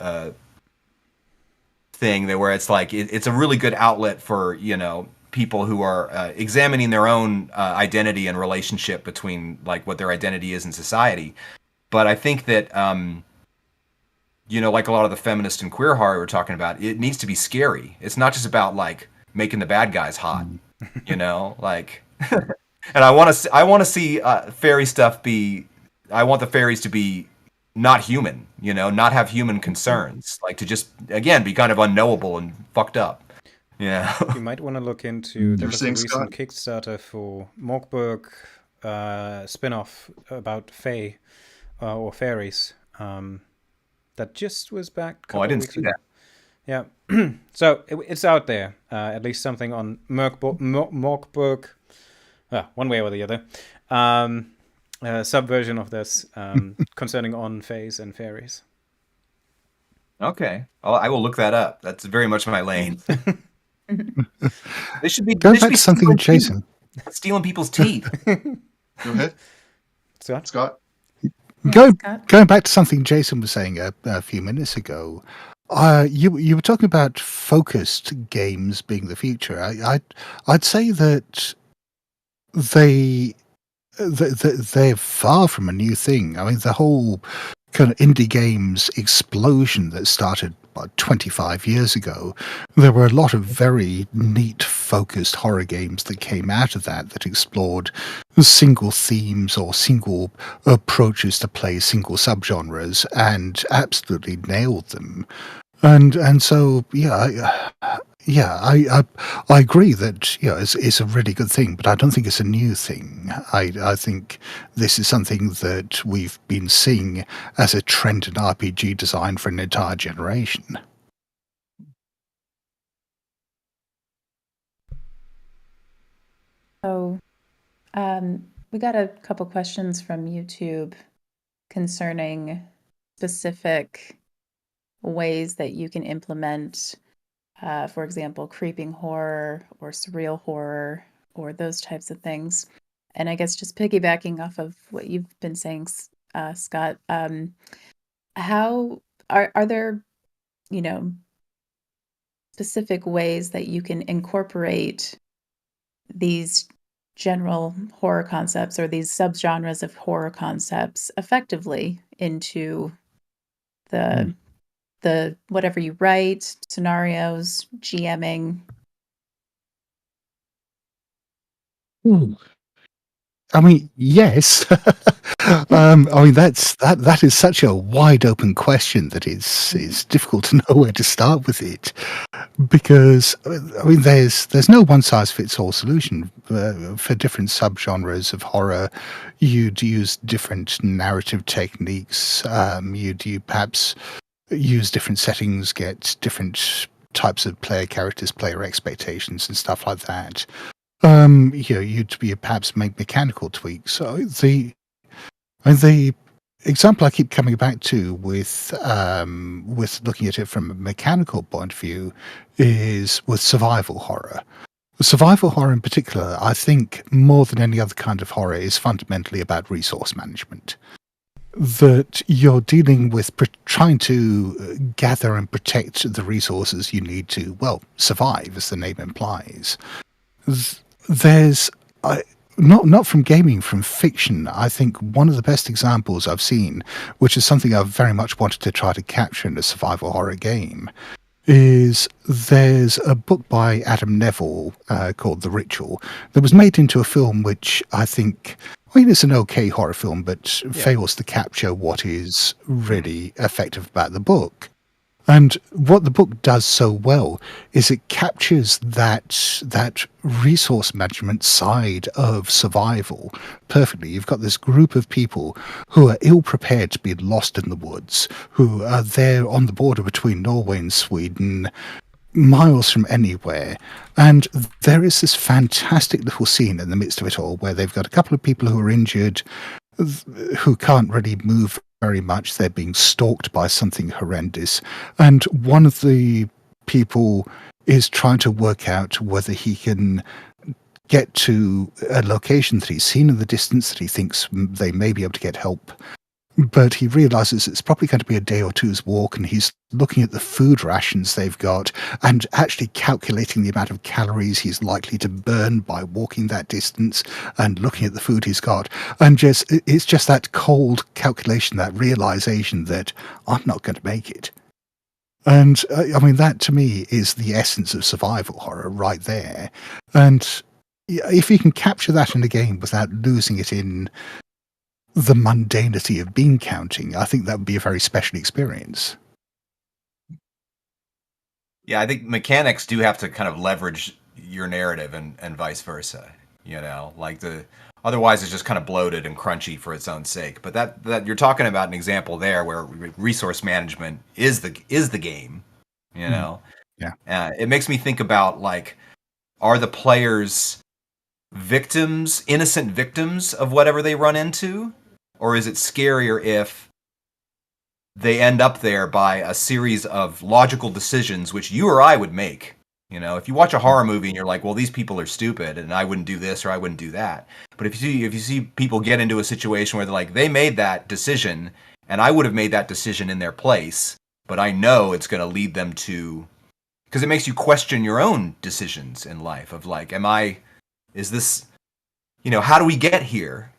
Speaker 3: thing where it's like it's a really good outlet for people who are examining their own identity and relationship between like what their identity is in society. But I think that like a lot of the feminist and queer horror we're talking about, it needs to be scary. It's not just about like making the bad guys hot, like. And I want to see fairy stuff be. I want the fairies to be not human, not have human concerns, like to just again be kind of unknowable and fucked up. Yeah.
Speaker 1: You might want to look into there was a recent
Speaker 4: Scott?
Speaker 1: Kickstarter for Morkburg spin-off about fae or fairies that just was back a couple
Speaker 3: I didn't
Speaker 1: weeks
Speaker 3: see
Speaker 1: ago.
Speaker 3: that.
Speaker 1: Yeah, so it's out there, at least something on Morkburg, one way or the other, subversion of this concerning on fays and fairies.
Speaker 3: Okay, I will look that up. That's very much my lane. They should be
Speaker 5: Going back to something, Jason.
Speaker 3: Stealing people's teeth.
Speaker 4: Go ahead, Scott.
Speaker 5: Going back to something Jason was saying a few minutes ago. You were talking about focused games being the future. I'd say that they're far from a new thing. I mean, the whole kind of indie games explosion that started about 25 years ago, there were a lot of very neat, focused horror games that came out of that explored single themes or single approaches to play single subgenres and absolutely nailed them. And so I agree that it's a really good thing, but I don't think it's a new thing. I think this is something that we've been seeing as a trend in RPG design for an entire generation.
Speaker 2: So, we got a couple questions from YouTube concerning specific ways that you can implement, for example, creeping horror or surreal horror or those types of things. And I guess just piggybacking off of what you've been saying, Scott, how are there, you know, specific ways that you can incorporate these general horror concepts or these subgenres of horror concepts effectively into the whatever you write, scenarios, GMing?
Speaker 5: I mean, yes. I mean, that is such a wide open question that it's difficult to know where to start with it, because I mean, there's no one size fits all solution for different subgenres of horror. You'd use different narrative techniques. You perhaps use different settings, get different types of player characters, player expectations, and stuff like that. You'd be perhaps make mechanical tweaks. So the example I keep coming back to with looking at it from a mechanical point of view is with survival horror. Survival horror in particular, I think more than any other kind of horror, is fundamentally about resource management. That you're dealing with trying to gather and protect the resources you need to, well, survive, as the name implies. There's not from gaming, from fiction. I think one of the best examples I've seen, which is something I've very much wanted to try to capture in a survival horror game, is there's a book by Adam Neville called The Ritual that was made into a film, which I think, I mean, it's an okay horror film, but fails to capture what is really effective about the book. And what the book does so well is it captures that resource management side of survival perfectly. You've got this group of people who are ill prepared to be lost in the woods, who are there on the border between Norway and Sweden, miles from anywhere. And there is this fantastic little scene in the midst of it all where they've got a couple of people who are injured, who can't really move very much. They're being stalked by something horrendous. And one of the people is trying to work out whether he can get to a location that he's seen in the distance that he thinks they may be able to get help. But he realizes it's probably going to be a day or two's walk, and he's looking at the food rations they've got and actually calculating the amount of calories he's likely to burn by walking that distance and looking at the food he's got. And it's just that cold calculation, that realization that I'm not going to make it. And I mean, that to me is the essence of survival horror right there. And if you can capture that in a game without losing it in the mundanity of bean counting, I think that would be a very special experience.
Speaker 3: Yeah, I think mechanics do have to kind of leverage your narrative and vice versa. Like otherwise it's just kind of bloated and crunchy for its own sake. But that you're talking about an example there where resource management is the game.
Speaker 5: Yeah.
Speaker 3: It makes me think about, like, are the players innocent victims of whatever they run into? Or is it scarier if they end up there by a series of logical decisions which you or I would make? If you watch a horror movie and you're like, well, these people are stupid and I wouldn't do this or I wouldn't do that. But if you see people get into a situation where they're like, they made that decision and I would have made that decision in their place, but I know it's going to lead them to... Because it makes you question your own decisions in life of, like, is this how do we get here?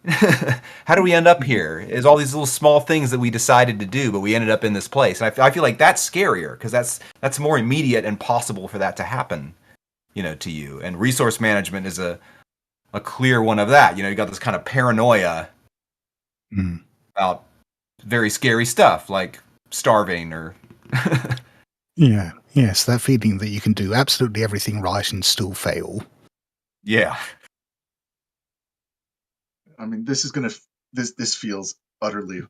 Speaker 3: How do we end up here? Is all these little small things that we decided to do, but we ended up in this place. And I feel like that's scarier because that's more immediate and possible for that to happen, to you. And resource management is a clear one of that. You got this kind of paranoia about very scary stuff like starving or
Speaker 5: Yeah. Yes, that feeling that you can do absolutely everything right and still fail.
Speaker 3: yeah.
Speaker 4: I mean, this feels utterly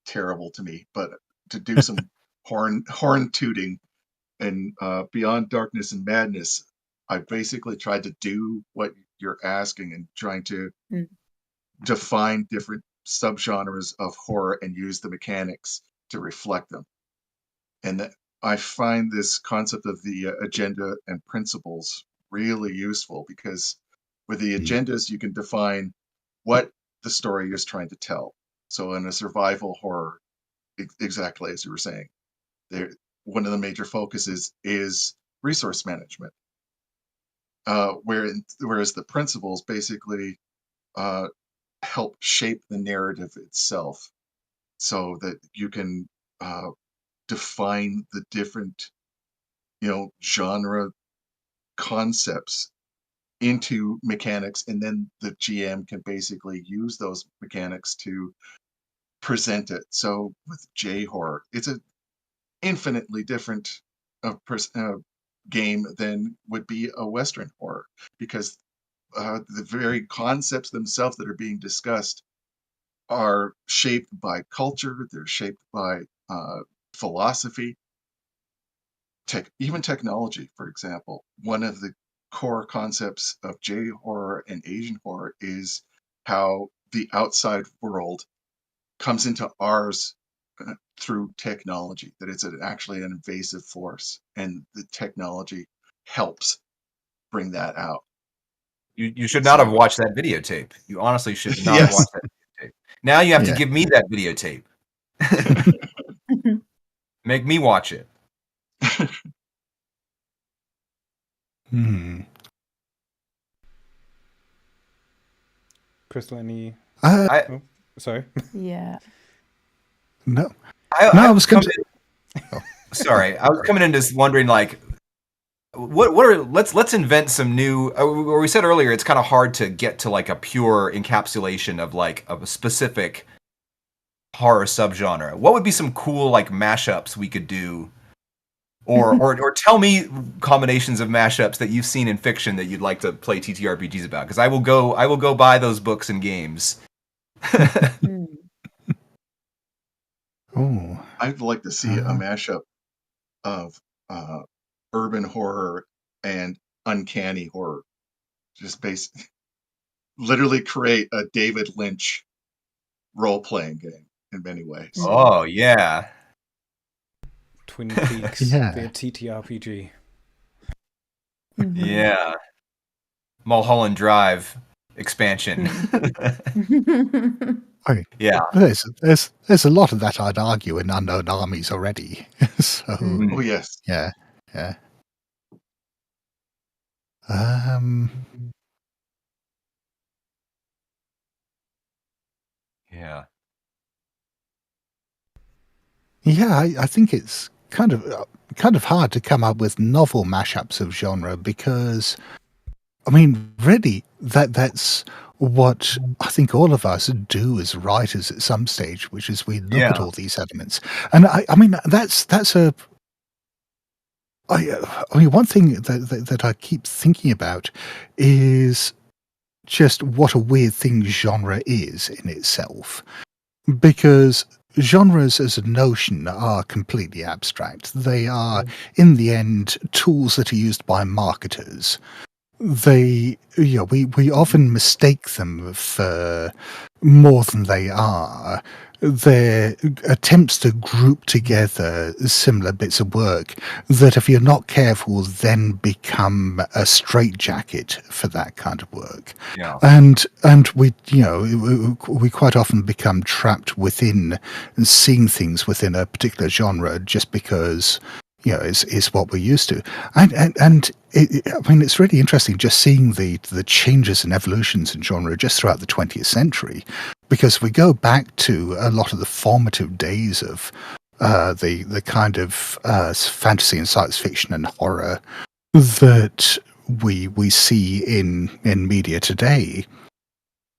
Speaker 4: terrible to me. But to do some horn tooting and Beyond Darkness and Madness, I basically tried to do what you're asking and trying to define different subgenres of horror and use the mechanics to reflect them. And that I find this concept of the agenda and principles really useful because with the agendas, you can define what the story is trying to tell. So in a survival horror, exactly as you were saying, one of the major focuses is resource management. Whereas the principles basically help shape the narrative itself so that you can define the different, genre concepts into mechanics, and then the GM can basically use those mechanics to present it. So with J-horror, it's an infinitely different game than would be a Western horror because the very concepts themselves that are being discussed are shaped by culture, they're shaped by philosophy, even technology, for example. One of the core concepts of J-horror and Asian horror is how the outside world comes into ours through technology, that it's actually an invasive force, and the technology helps bring that out.
Speaker 3: You should not have watched that videotape. You honestly should not have watched that videotape. Now you have to give me that videotape. Make me watch it.
Speaker 1: Crystal, any? Sorry.
Speaker 2: Yeah.
Speaker 5: No. I was coming.
Speaker 3: Sorry, I was coming in just wondering, like, what are let's invent some new. Or we said earlier, it's kind of hard to get to like a pure encapsulation of like a specific horror subgenre. What would be some cool like mashups we could do? Or tell me combinations of mashups that you've seen in fiction that you'd like to play TTRPGs about, because I will go buy those books and games.
Speaker 5: Oh,
Speaker 4: I'd like to see a mashup of urban horror and uncanny horror. Just literally create a David Lynch role-playing game in many ways.
Speaker 3: Oh yeah.
Speaker 1: Twin Peaks via TTRPG.
Speaker 3: Yeah. Mulholland Drive expansion. Yeah.
Speaker 5: There's a lot of that, I'd argue, in Unknown Armies already. So
Speaker 4: oh yes.
Speaker 5: Yeah.
Speaker 3: Yeah.
Speaker 5: Yeah, I think it's kind of hard to come up with novel mashups of genre because, I mean, really, that's what I think all of us do as writers at some stage, which is we look at all these elements, and I mean that's a. I mean, one thing that I keep thinking about is just what a weird thing genre is in itself, because genres as a notion are completely abstract. They are, in the end, tools that are used by marketers. We often mistake them for more than they are. They're attempts to group together similar bits of work that, if you're not careful, then become a straitjacket for that kind of work.
Speaker 3: Yeah.
Speaker 5: And we quite often become trapped within seeing things within a particular genre just because is what we're used to. I mean, it's really interesting just seeing the changes and evolutions in genre just throughout the 20th century, because we go back to a lot of the formative days of the kind of fantasy and science fiction and horror that we see in media today.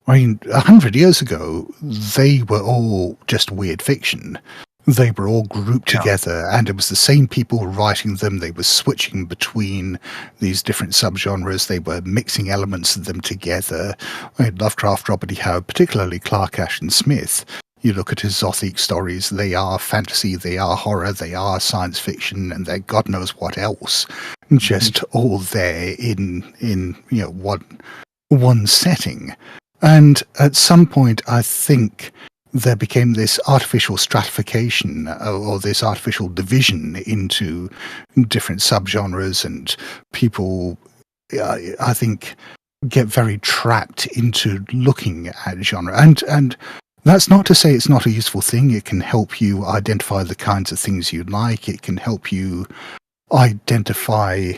Speaker 5: I mean, 100 years ago, they were all just weird fiction. They were all grouped together, and it was the same people writing them. They were switching between these different subgenres. They were mixing elements of them together. I mean, Lovecraft, Robert E. Howard, particularly Clark Ashton Smith. You look at his Gothic stories, they are fantasy, they are horror, they are science fiction, and they're God knows what else. Just all there in one setting. And at some point, I think there became this artificial stratification or this artificial division into different subgenres, and people, I think, get very trapped into looking at genre. And that's not to say it's not a useful thing. It can help you identify the kinds of things you like. It can help you identify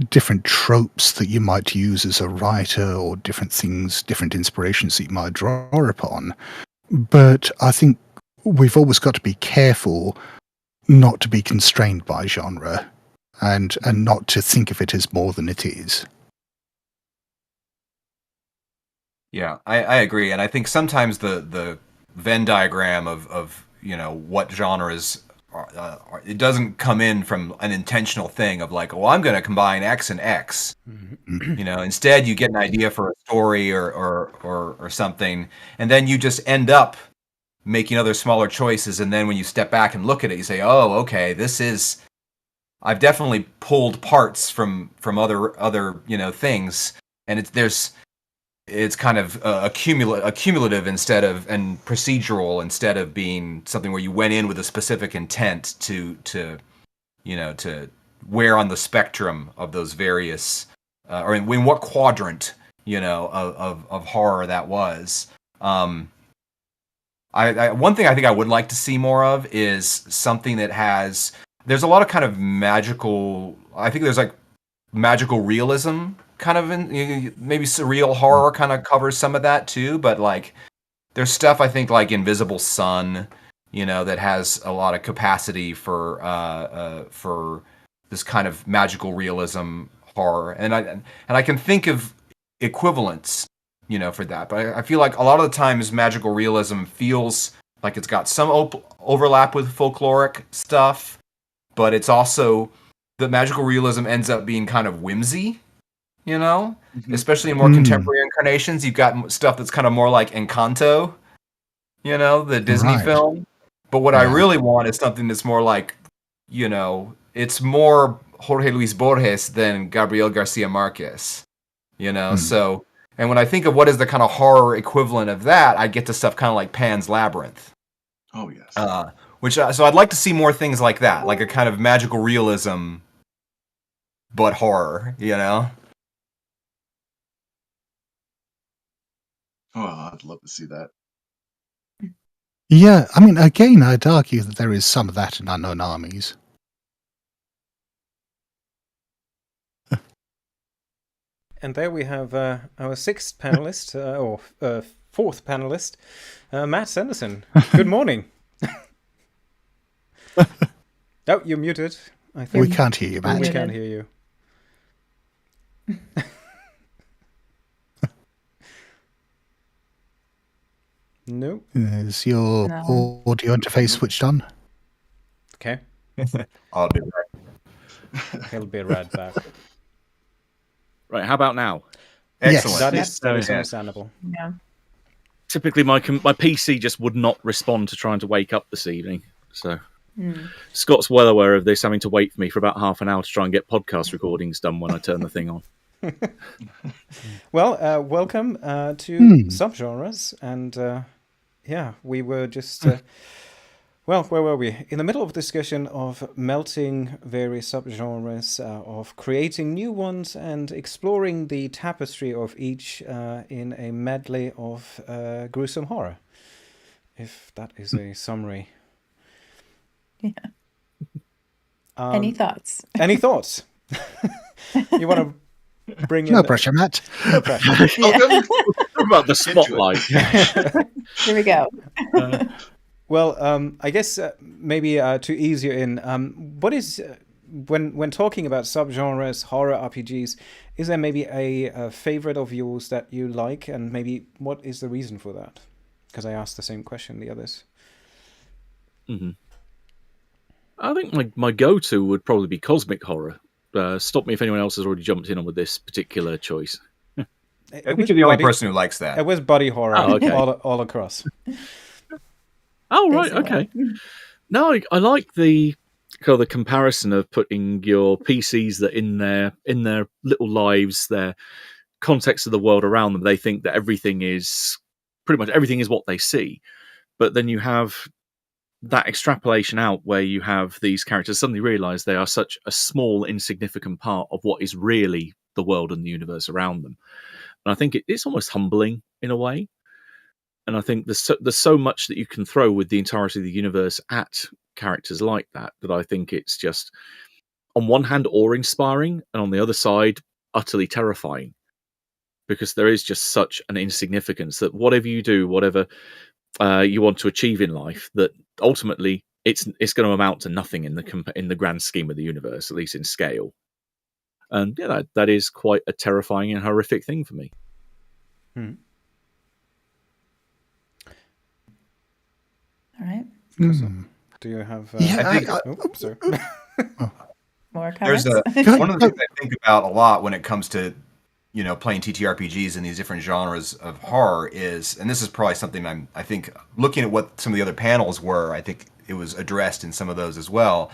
Speaker 5: different tropes that you might use as a writer, or different things, different inspirations that you might draw upon. But I think we've always got to be careful not to be constrained by genre, and not to think of it as more than it is.
Speaker 3: Yeah, I agree, and I think sometimes the Venn diagram of what genres it doesn't come in from an intentional thing of like, well, I'm going to combine X and X. Instead you get an idea for a story or something, and then you just end up making other smaller choices. And then when you step back and look at it, you say, oh, okay, I've definitely pulled parts from other things, and it's kind of accumulative and procedural, instead of being something where you went in with a specific intent to where on the spectrum of those various or in what quadrant of horror that was. One thing I think I would like to see more of is something that there's a lot of kind of magical. I think there's like magical realism kind of maybe surreal horror kind of covers some of that too, but like there's stuff I think like Invisible Sun, that has a lot of capacity for this kind of magical realism horror, and I can think of equivalents for that, but I feel like a lot of the times magical realism feels like it's got some overlap with folkloric stuff, but it's also the magical realism ends up being kind of whimsy. Especially in more contemporary incarnations. You've got stuff that's kind of more like Encanto, the Disney film. But what I really want is something that's more like, it's more Jorge Luis Borges than Gabriel Garcia Marquez, So, and when I think of what is the kind of horror equivalent of that, I get to stuff kind of like Pan's Labyrinth.
Speaker 4: Oh, yes.
Speaker 3: So I'd like to see more things like that, like a kind of magical realism, but horror,
Speaker 4: Oh, I'd love to see that.
Speaker 5: Yeah, I mean, again, I'd argue that there is some of that in Unknown Armies.
Speaker 1: And there we have our sixth panelist, or fourth panelist, Matt Sanderson. Good morning. Oh, you're muted, I think.
Speaker 5: We can't hear you, Matt.
Speaker 1: We can't hear you. No.
Speaker 5: Is your audio interface switched on?
Speaker 1: Okay.
Speaker 3: I'll be right.
Speaker 1: He'll be right back.
Speaker 6: Right, how about now?
Speaker 3: Excellent.
Speaker 1: That is understandable.
Speaker 2: Yeah.
Speaker 6: Typically, my PC just would not respond to trying to wake up this evening. So Scott's well aware of this, having to wait for me for about half an hour to try and get podcast recordings done when I turn the thing on.
Speaker 1: Well, welcome to Subgenres, and we were just well, where were we? In the middle of a discussion of melting various subgenres, of creating new ones, and exploring the tapestry of each in a medley of gruesome horror, if that is a summary.
Speaker 2: Yeah. Any thoughts?
Speaker 1: Any thoughts? You want to bring in...
Speaker 5: No pressure, Matt.
Speaker 1: No pressure.
Speaker 4: Welcome.
Speaker 6: Talk about the spotlight.
Speaker 2: Here we go.
Speaker 1: Well, I guess maybe to ease you in, what is... when talking about subgenres, horror RPGs, is there maybe a favorite of yours that you like, and maybe what is the reason for that? Because I asked the same question the others.
Speaker 6: Mm-hmm. I think my go-to would probably be cosmic horror. Stop me if anyone else has already jumped in on with this particular choice.
Speaker 3: I think you're the only person who likes that.
Speaker 1: It was body horror all across.
Speaker 6: Oh, right, okay. No, I like the kind of the comparison of putting your PCs that in their little lives, their context of the world around them, they think that pretty much everything is what they see. But then you have that extrapolation out where you have these characters suddenly realize they are such a small, insignificant part of what is really the world and the universe around them. And I think it's almost humbling in a way. And I think there's so much that you can throw with the entirety of the universe at characters like that I think it's just, on one hand, awe-inspiring, and on the other side, utterly terrifying. Because there is just such an insignificance that whatever you do, whatever you want to achieve in life, that ultimately it's going to amount to nothing in the grand scheme of the universe, at least in scale. And yeah, that is quite a terrifying and horrific thing for me.
Speaker 2: All right.
Speaker 1: Do you have?
Speaker 5: Yeah,
Speaker 1: sorry.
Speaker 2: More comments?
Speaker 3: One of the things I think about a lot when it comes to playing TTRPGs in these different genres of horror is, and this is probably something I think looking at what some of the other panels were, I think it was addressed in some of those as well,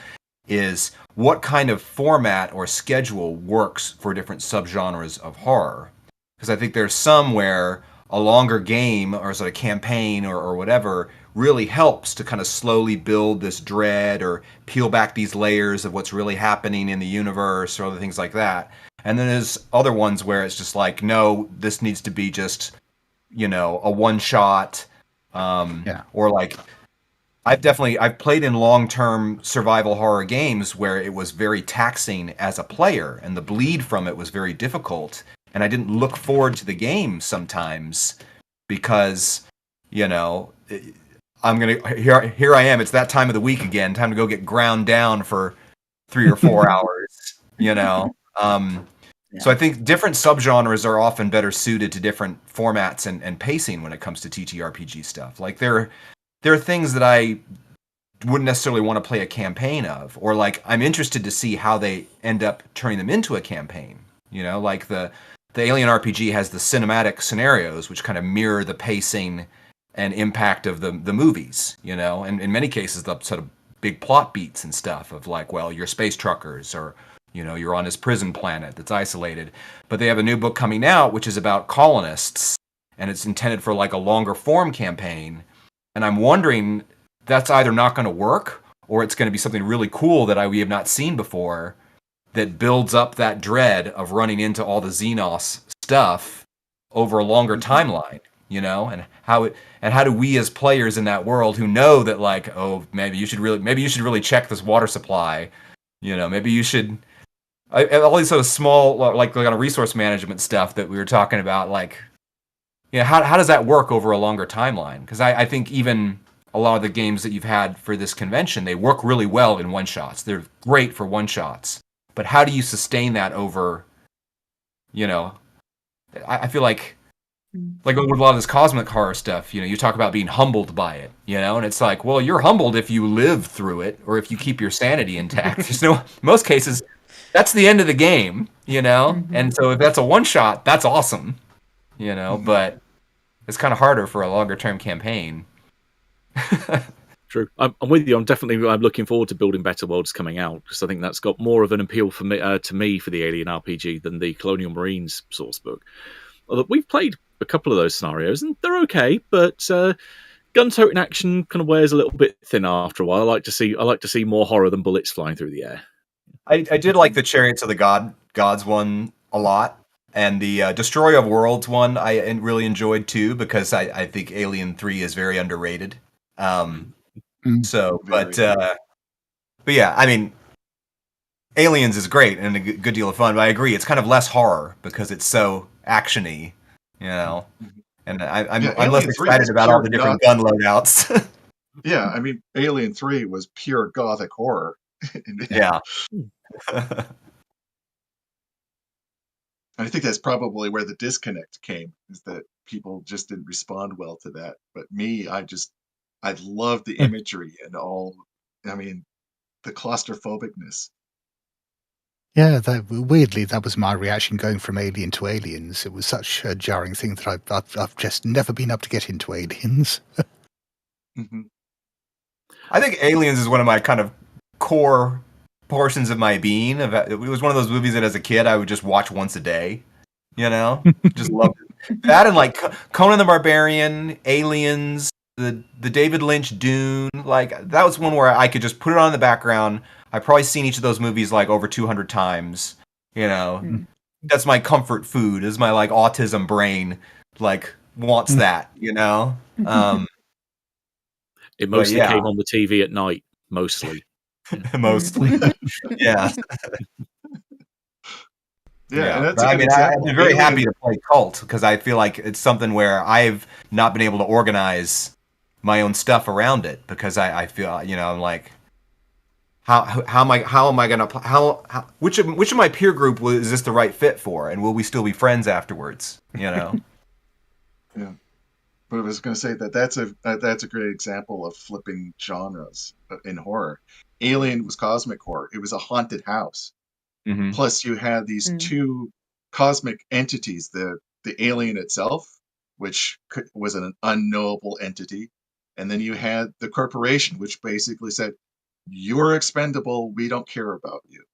Speaker 3: is what kind of format or schedule works for different subgenres of horror. Because I think there's some where a longer game or sort of campaign or whatever really helps to kind of slowly build this dread or peel back these layers of what's really happening in the universe or other things like that. And then there's other ones where it's just like, no, this needs to be just, a one shot. Or like, I've played in long-term survival horror games where it was very taxing as a player and the bleed from it was very difficult. And I didn't look forward to the game sometimes because, I'm going to, here I am. It's that time of the week again, time to go get ground down for 3 or 4 hours, So I think different subgenres are often better suited to different formats and pacing when it comes to TTRPG stuff. Like there are things that I wouldn't necessarily want to play a campaign of, or like I'm interested to see how they end up turning them into a campaign. Like the Alien RPG has the cinematic scenarios, which kind of mirror the pacing and impact of the movies, and in many cases the sort of big plot beats and stuff of like, well, you're space truckers or you're on this prison planet that's isolated. But they have a new book coming out, which is about colonists, and it's intended for like a longer form campaign. And I'm wondering, that's either not going to work, or it's going to be something really cool that we have not seen before that builds up that dread of running into all the Xenos stuff over a longer timeline, and how do we as players in that world who know that like, oh, maybe you should really check this water supply, maybe you should... all these sort of small, like kind of resource management stuff that we were talking about, like, how does that work over a longer timeline? Because I think even a lot of the games that you've had for this convention, they work really well in one-shots. They're great for one-shots. But how do you sustain that over, I feel like with a lot of this cosmic horror stuff, you talk about being humbled by it, and it's like, well, you're humbled if you live through it or if you keep your sanity intact. There's most cases... That's the end of the game, And so if that's a one-shot, that's awesome, But it's kind of harder for a longer-term campaign.
Speaker 6: True. I'm with you. I'm looking forward to building better worlds coming out because I think that's got more of an appeal for me to me for the Alien RPG than the Colonial Marines source book. Although we've played a couple of those scenarios and they're okay, but gun-toting action kind of wears a little bit thin after a while. I like to see more horror than bullets flying through the air.
Speaker 3: I did like the Chariots of the Gods one a lot, and the Destroyer of Worlds one I really enjoyed too because I think Alien 3 is very underrated. But yeah, I mean, Aliens is great and a good deal of fun, but I agree it's kind of less horror because it's so actiony, you know. And I'm less
Speaker 4: Alien 3
Speaker 3: excited
Speaker 4: was
Speaker 3: about all the different gun loadouts.
Speaker 4: Yeah, I mean, Alien 3 was pure Gothic horror.
Speaker 3: Yeah.
Speaker 4: I think that's probably where the disconnect came, is that people just didn't respond well to that. But me, I love the imagery and all. I mean, the claustrophobicness.
Speaker 5: Yeah, weirdly, that was my reaction going from Alien to Aliens. It was such a jarring thing that I've just never been able to get into Aliens.
Speaker 4: Hmm.
Speaker 3: I think Aliens is one of my kind of core portions of my being. It was one of those movies that as a kid I would just watch once a day. You know, just loved it. That and like Conan the Barbarian, Aliens, the David Lynch Dune. Like that was one where I could just put it on in the background. I've probably seen each of those movies like over 200 times. You know, that's my comfort food. Is my like autism brain like wants that? You know.
Speaker 6: It mostly
Speaker 3: yeah.
Speaker 6: came on the TV at night, mostly.
Speaker 3: Mostly, yeah.
Speaker 4: Yeah, and that's
Speaker 3: But
Speaker 4: a
Speaker 3: I
Speaker 4: good
Speaker 3: mean, I'd
Speaker 4: example.
Speaker 3: be very happy
Speaker 4: Alien,
Speaker 3: to play Cult because I feel like it's something where I've not been able to organize my own stuff around it because I feel, you know, I'm like, how am I gonna which of my peer group is this the right fit for, and will we still be friends afterwards? You know.
Speaker 4: yeah. But I was going to say that's a great example of flipping genres in horror. Alien was cosmic horror. It was a haunted house.
Speaker 3: Mm-hmm.
Speaker 4: Plus, you had these two cosmic entities: the alien itself, which was an unknowable entity, and then you had the corporation, which basically said, "You're expendable. We don't care about you."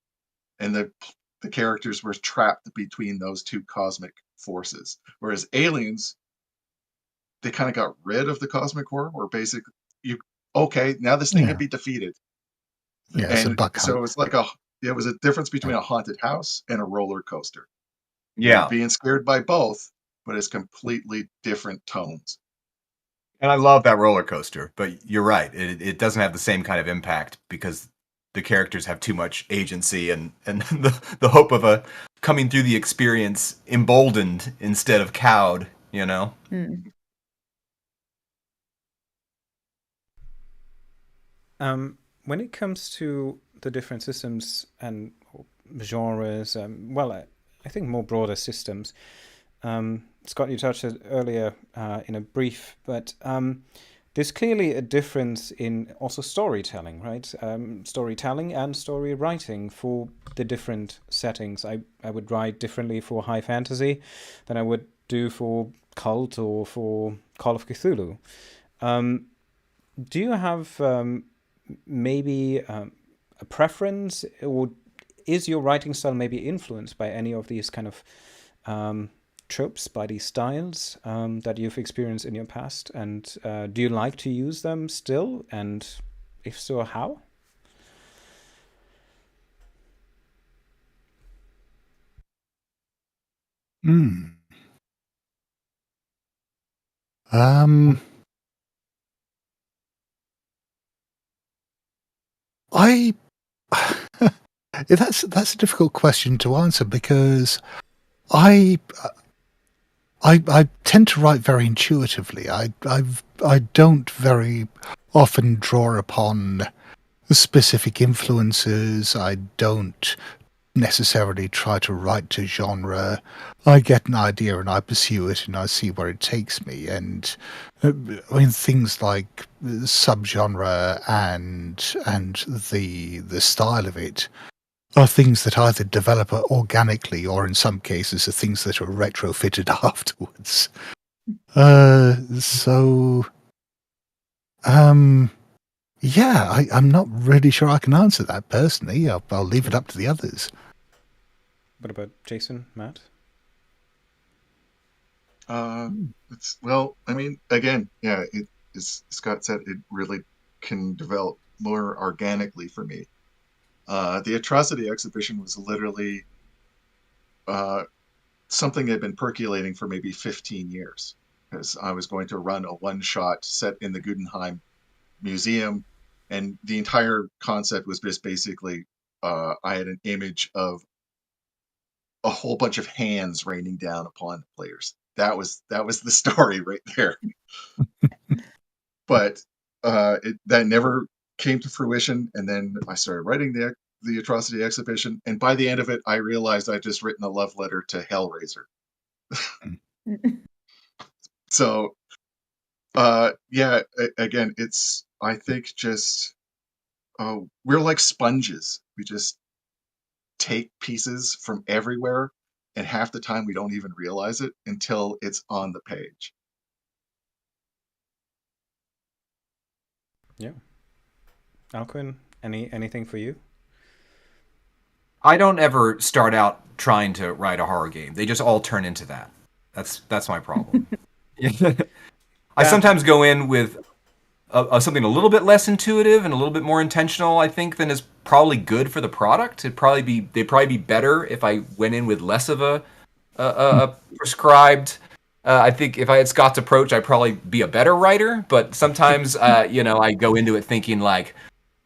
Speaker 4: And the characters were trapped between those two cosmic forces. Whereas Aliens, they kind of got rid of the cosmic horror, or basically, okay, now this thing can be defeated.
Speaker 5: Yeah, it's a
Speaker 4: And
Speaker 5: buck
Speaker 4: so
Speaker 5: hunt.
Speaker 4: it's like it was a difference between a haunted house and a roller coaster. You're
Speaker 3: Yeah,
Speaker 4: being scared by both, but it's completely different tones.
Speaker 3: and I love that roller coaster, but you're right. It doesn't have the same kind of impact because the characters have too much agency and the hope of a coming through the experience emboldened instead of cowed, you know?
Speaker 1: When it comes to the different systems and genres, I think more broader systems. Scott, you touched it earlier in a brief, but there's clearly a difference in also storytelling, right? Storytelling and story writing for the different settings. I would write differently for high fantasy than I would do for Cult or for Call of Cthulhu. Do you have maybe a preference, or is your writing style maybe influenced by any of these kind of tropes, by these styles that you've experienced in your past? And do you like to use them still? And if so, how?
Speaker 5: I that's a difficult question to answer because I tend to write very intuitively. I don't very often draw upon specific influences. I don't necessarily try to write to genre. I get an idea and I pursue it and I see where it takes me. And I mean, things like subgenre and the style of it are things that either develop organically or in some cases are things that are retrofitted afterwards. Yeah, I'm not really sure I can answer that personally. I'll leave it up to the others.
Speaker 1: What about Jason, Matt?
Speaker 4: Well, I mean, again, yeah, as Scott said, it really can develop more organically for me. The Atrocity exhibition was literally something that had been percolating for maybe 15 years, because I was going to run a one-shot set in the Guggenheim Museum, and the entire concept was just basically I had an image of a whole bunch of hands raining down upon the players. That was the story right there. But that never came to fruition. And then I started writing the Atrocity exhibition, and by the end of it, I realized I'd just written a love letter to Hellraiser. So, yeah, again, it's, I think, just we're like sponges. We just take pieces from everywhere, and half the time we don't even realize it until it's on the page.
Speaker 1: Yeah. Alcuin, anything for you?
Speaker 3: I don't ever start out trying to write a horror game. They just all turn into that. That's my problem. I sometimes go in with something a little bit less intuitive and a little bit more intentional, I think, than is probably good for the product. They'd probably be better if I went in with less of a prescribed. I think if I had Scott's approach, I'd probably be a better writer. But sometimes, I go into it thinking like,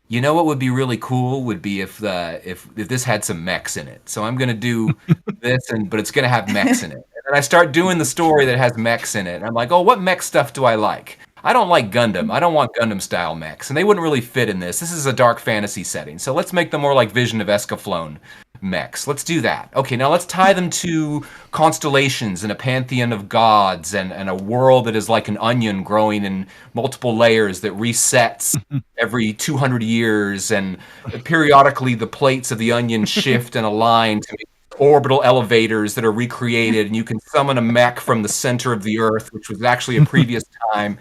Speaker 3: you know what would be really cool would be if this had some mechs in it. So I'm gonna do this, but it's gonna have mechs in it. And I start doing the story that has mechs in it. And I'm like, oh, what mech stuff do I like? I don't like Gundam. I don't want Gundam style mechs, and they wouldn't really fit in this. This is a dark fantasy setting, so let's make them more like Vision of Escaflowne mechs. Let's do that. Okay, now let's tie them to constellations and a pantheon of gods and a world that is like an onion growing in multiple layers that resets every 200 years, and periodically the plates of the onion shift and align to make orbital elevators that are recreated, and you can summon a mech from the center of the earth, which was actually a previous time.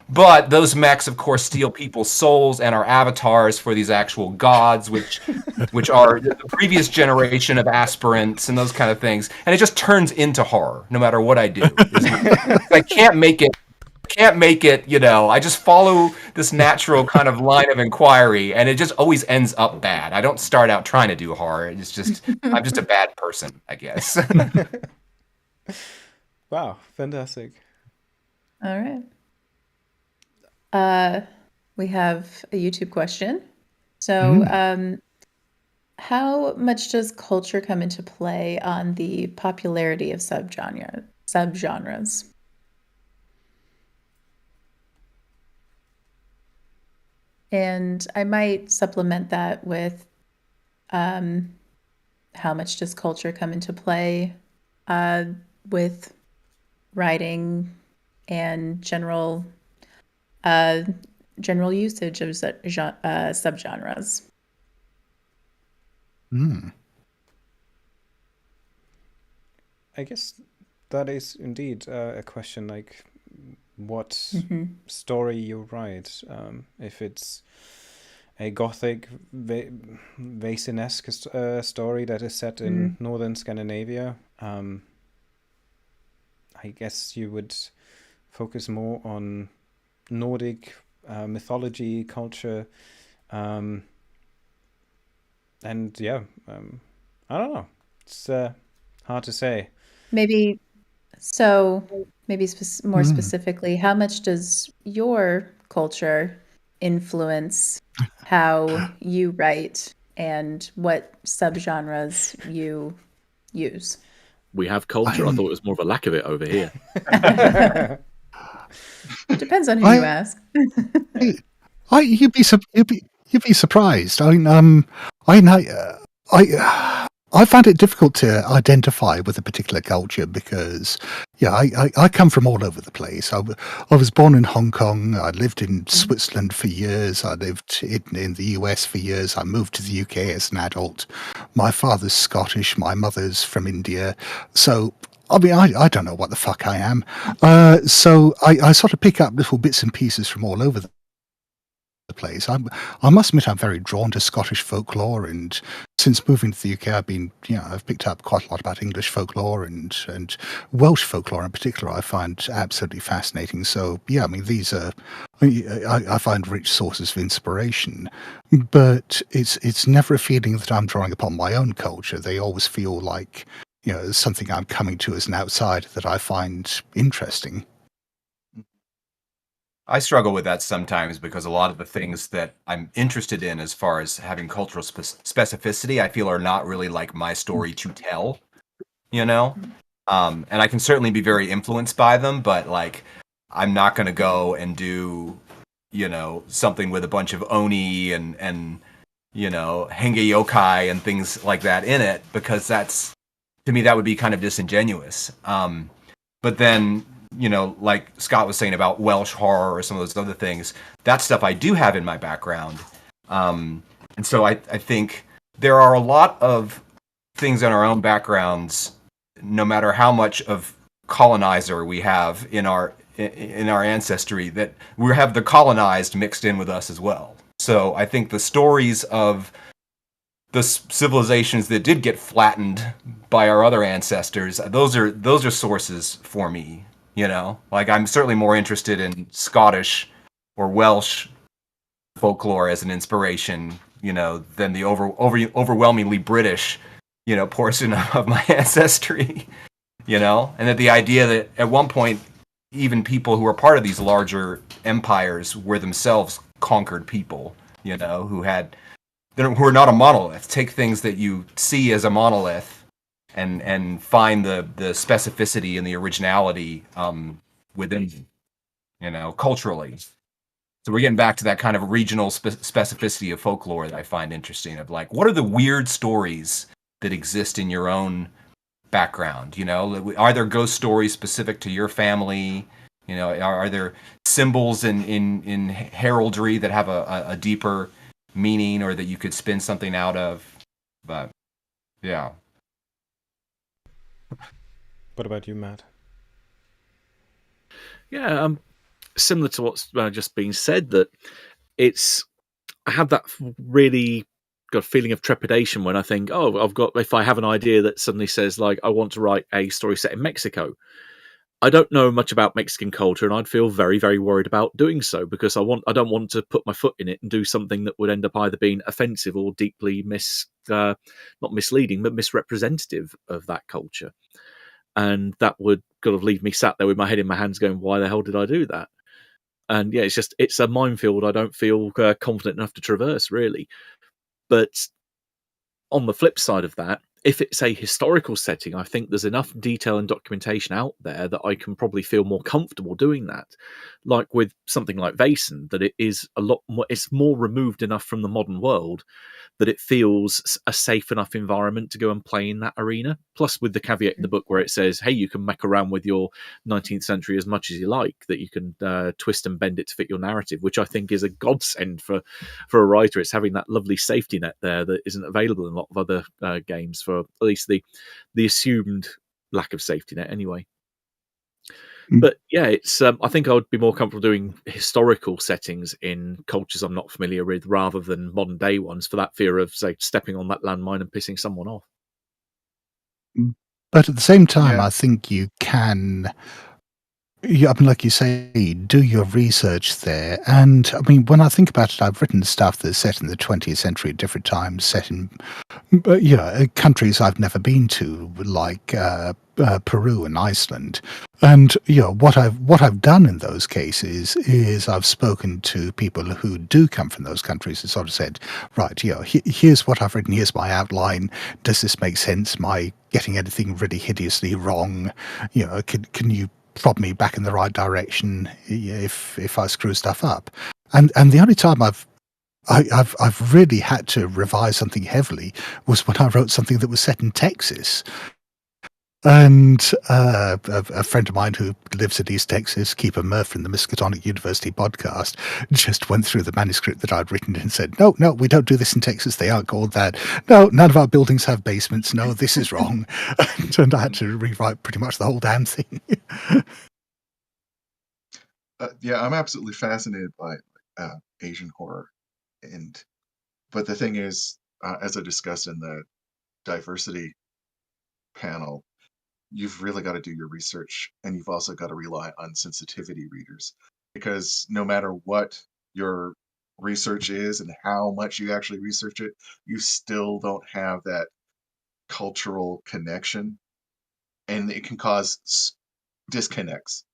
Speaker 3: But those mechs, of course, steal people's souls and are avatars for these actual gods, which are the previous generation of aspirants and those kind of things. And it just turns into horror, no matter what I do. I can't make it. I just follow this natural kind of line of inquiry, and it just always ends up bad. I don't start out trying to do horror. It's just I'm just a bad person, I guess.
Speaker 1: Wow, fantastic.
Speaker 2: All right. We have a YouTube question. So, how much does culture come into play on the popularity of subgenres? And I might supplement that with how much does culture come into play with writing and general usage of subgenres.
Speaker 1: I guess that is indeed a question, like what story you write. If it's a Gothic Vaesen-esque story that is set in northern Scandinavia, I guess you would focus more on Nordic mythology, culture, and yeah, I don't know. It's hard to say.
Speaker 2: Maybe more specifically, how much does your culture influence how you write and what subgenres you use?
Speaker 6: We have culture. I thought it was more of a lack of it over here.
Speaker 2: Depends on who you ask.
Speaker 5: You'd be surprised. I find it difficult to identify with a particular culture because, I come from all over the place. I was born in Hong Kong. I lived in Switzerland for years. I lived in the US for years. I moved to the UK as an adult. My father's Scottish. My mother's from India. So, I don't know what the fuck I am. So I sort of pick up little bits and pieces from all over the place. I must admit I'm very drawn to Scottish folklore, and since moving to the UK I've picked up quite a lot about English folklore and Welsh folklore in particular. I find absolutely fascinating. So these are I find rich sources of inspiration, but it's never a feeling that I'm drawing upon my own culture. They always feel like something I'm coming to as an outsider that I find interesting.
Speaker 3: I struggle with that sometimes because a lot of the things that I'm interested in as far as having cultural specificity, I feel are not really like my story to tell, you know? And I can certainly be very influenced by them, but like, I'm not going to go and do, something with a bunch of Oni and Henge Yokai and things like that in it, because to me, that would be kind of disingenuous. But then, like Scott was saying about Welsh horror or some of those other things, that stuff I do have in my background. And so I think there are a lot of things in our own backgrounds, no matter how much of colonizer we have in our ancestry, that we have the colonized mixed in with us as well. So I think the stories of the civilizations that did get flattened by our other ancestors, those are sources for me. Like I'm certainly more interested in Scottish or Welsh folklore as an inspiration, than the overwhelmingly British, portion of my ancestry. And that the idea that at one point even people who were part of these larger empires were themselves conquered people, who are not a monolith. Take things that you see as a monolith and find the specificity and the originality within, culturally. So we're getting back to that kind of regional specificity of folklore that I find interesting. Of like, what are the weird stories that exist in your own background? Are there ghost stories specific to your family? Are there symbols in heraldry that have a deeper meaning, or that you could spin something out of? But yeah.
Speaker 1: What about you, Matt?
Speaker 6: Yeah, similar to what's just been said, that I have that really got a feeling of trepidation when I think, if I have an idea that suddenly says, like, I want to write a story set in Mexico. I don't know much about Mexican culture, and I'd feel very, very worried about doing so, because I don't want to put my foot in it and do something that would end up either being offensive or deeply not misleading, but misrepresentative of that culture. And that would kind of leave me sat there with my head in my hands going, why the hell did I do that? And yeah, it's a minefield I don't feel confident enough to traverse, really. But on the flip side of that, if it's a historical setting, I think there's enough detail and documentation out there that I can probably feel more comfortable doing that. Like with something like Vaesen, that it is a lot more, it's more removed enough from the modern world that it feels a safe enough environment to go and play in that arena. Plus, with the caveat in the book where it says, hey, you can muck around with your 19th century as much as you like, that you can twist and bend it to fit your narrative, which I think is a godsend for a writer. It's having that lovely safety net there that isn't available in a lot of other games, for at least the assumed lack of safety net anyway. But yeah, it's. I think I would be more comfortable doing historical settings in cultures I'm not familiar with, rather than modern day ones, for that fear of, say, stepping on that landmine and pissing someone off.
Speaker 5: But at the same time,
Speaker 4: Yeah.
Speaker 5: I think you can, like you say, do your research there. And I mean, when I think about it, I've written stuff that's set in the 20th century at different times, set in, countries I've never been to, like Peru and Iceland. And what I've done in those cases is I've spoken to people who do come from those countries and sort of said, right, here's what I've written, here's my outline. Does this make sense? Am I getting anything really hideously wrong? Can you prod me back in the right direction if I screw stuff up? And the only time I've really had to revise something heavily was when I wrote something that was set in Texas. And a friend of mine who lives in East Texas, Keeper Murph from the Miskatonic University podcast, just went through the manuscript that I'd written and said, no, we don't do this in Texas. They aren't called that. No, none of our buildings have basements. No, this is wrong. And I had to rewrite pretty much the whole damn thing.
Speaker 4: Yeah, I'm absolutely fascinated by Asian horror, but the thing is, as I discussed in the diversity panel, you've really got to do your research, and you've also got to rely on sensitivity readers, because no matter what your research is and how much you actually research it, you still don't have that cultural connection, and it can cause disconnects.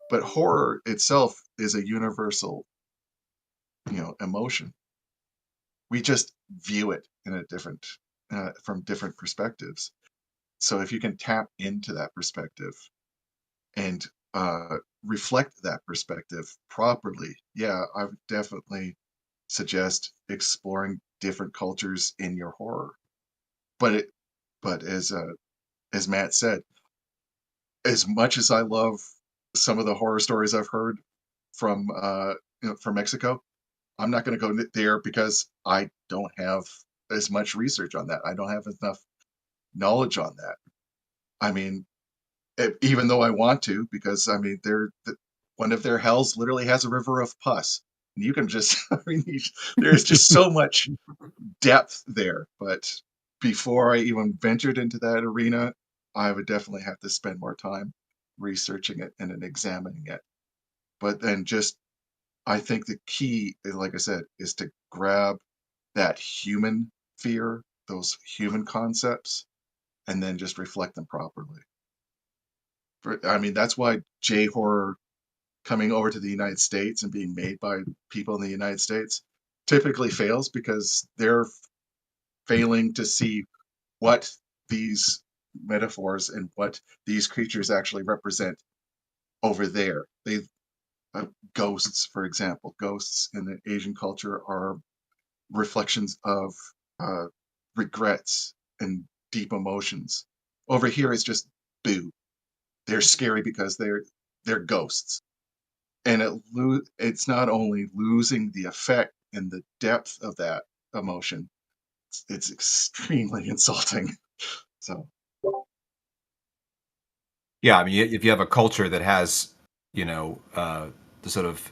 Speaker 4: But horror itself is a universal, emotion. We just view it in a different, from different perspectives. So if you can tap into that perspective and reflect that perspective properly, yeah, I would definitely suggest exploring different cultures in your horror. But as Matt said, as much as I love some of the horror stories I've heard from from Mexico, I'm not going to go there because I don't have as much research on that. I don't have enough knowledge on that. I mean, even though I want to, because I mean, one of their hells literally has a river of pus. And you can just, I mean, there's just so much depth there. But before I even ventured into that arena, I would definitely have to spend more time researching it and then examining it. But then I think the key, like I said, is to grab that human fear, those human concepts, and then just reflect them properly. I mean, that's why J horror coming over to the United States and being made by people in the United States typically fails, because they're failing to see what these metaphors and what these creatures actually represent over there. Ghosts, for example, ghosts in the Asian culture are reflections of uh, regrets and deep emotions. Over here, it's just boo. They're scary because they're ghosts, and it's not only losing the effect and the depth of that emotion. It's extremely insulting. So
Speaker 3: Yeah, I mean, if you have a culture that has, the sort of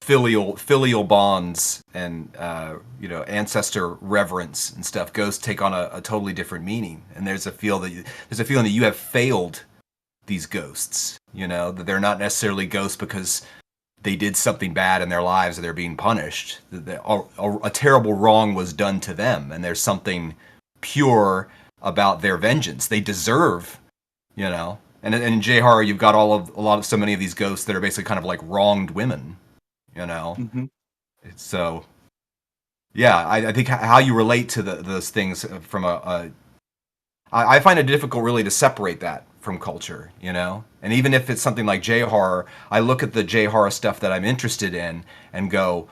Speaker 3: filial bonds and ancestor reverence and stuff, ghosts take on a totally different meaning. And there's a feeling that you have failed these ghosts. That they're not necessarily ghosts because they did something bad in their lives or they're being punished. A terrible wrong was done to them, and there's something pure about their vengeance. They deserve, And in J horror, you've got so many of these ghosts that are basically kind of like wronged women,
Speaker 4: mm-hmm.
Speaker 3: So, yeah, I think how you relate to those things from I find it difficult really to separate that from culture, And even if it's something like J horror, I look at the J horror stuff that I'm interested in and go,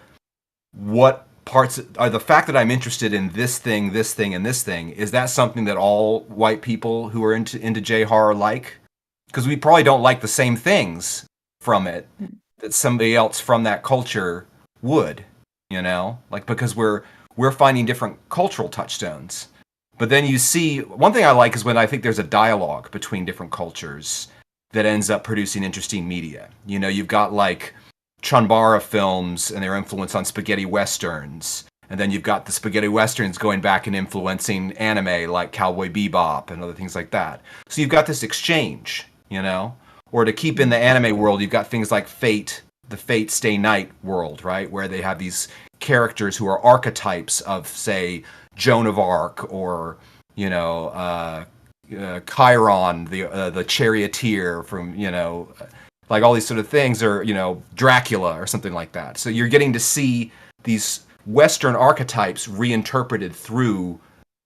Speaker 3: what parts are the fact that I'm interested in this thing, and this thing? Is that something that all white people who are into J horror like? Because we probably don't like the same things from it that somebody else from that culture would, because we're finding different cultural touchstones. But then you see, one thing I like is when I think there's a dialogue between different cultures that ends up producing interesting media. You've got like Chunbara films and their influence on spaghetti westerns. And then you've got the spaghetti westerns going back and influencing anime like Cowboy Bebop and other things like that. So you've got this exchange, Or to keep in the anime world, you've got things like Fate, the Fate Stay Night world, right? Where they have these characters who are archetypes of, say, Joan of Arc, or Chiron, the charioteer from like all these sort of things, or Dracula or something like that. So you're getting to see these Western archetypes reinterpreted through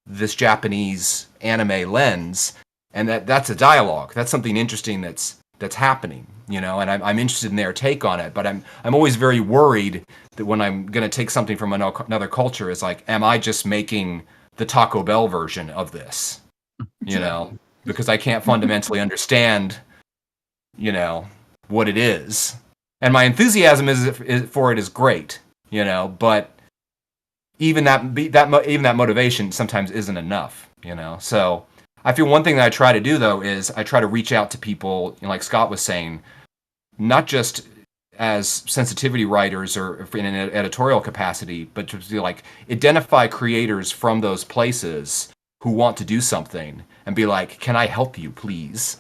Speaker 3: this Japanese anime lens, and that's a dialogue. That's something interesting that's happening, and I'm interested in their take on it. But I'm always very worried that when I'm going to take something from another culture, it's like, am I just making the Taco Bell version of this? Because I can't fundamentally understand, what it is. And my enthusiasm for it is great, but even that motivation sometimes isn't enough, So I feel one thing that I try to do, though, is I try to reach out to people, like Scott was saying, not just as sensitivity writers or in an editorial capacity, but to like identify creators from those places who want to do something and be like, can I help you, please?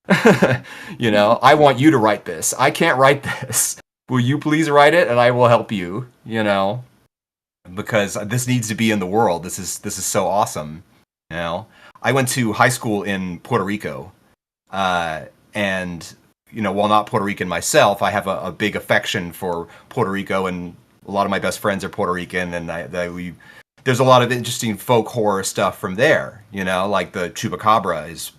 Speaker 3: I want you to write this. I can't write this. Will you please write it, and I will help you, because this needs to be in the world. This is so awesome. I went to high school in Puerto Rico, and while not Puerto Rican myself, I have a big affection for Puerto Rico, and a lot of my best friends are Puerto Rican, and there's a lot of interesting folk horror stuff from there. Like the Chupacabra is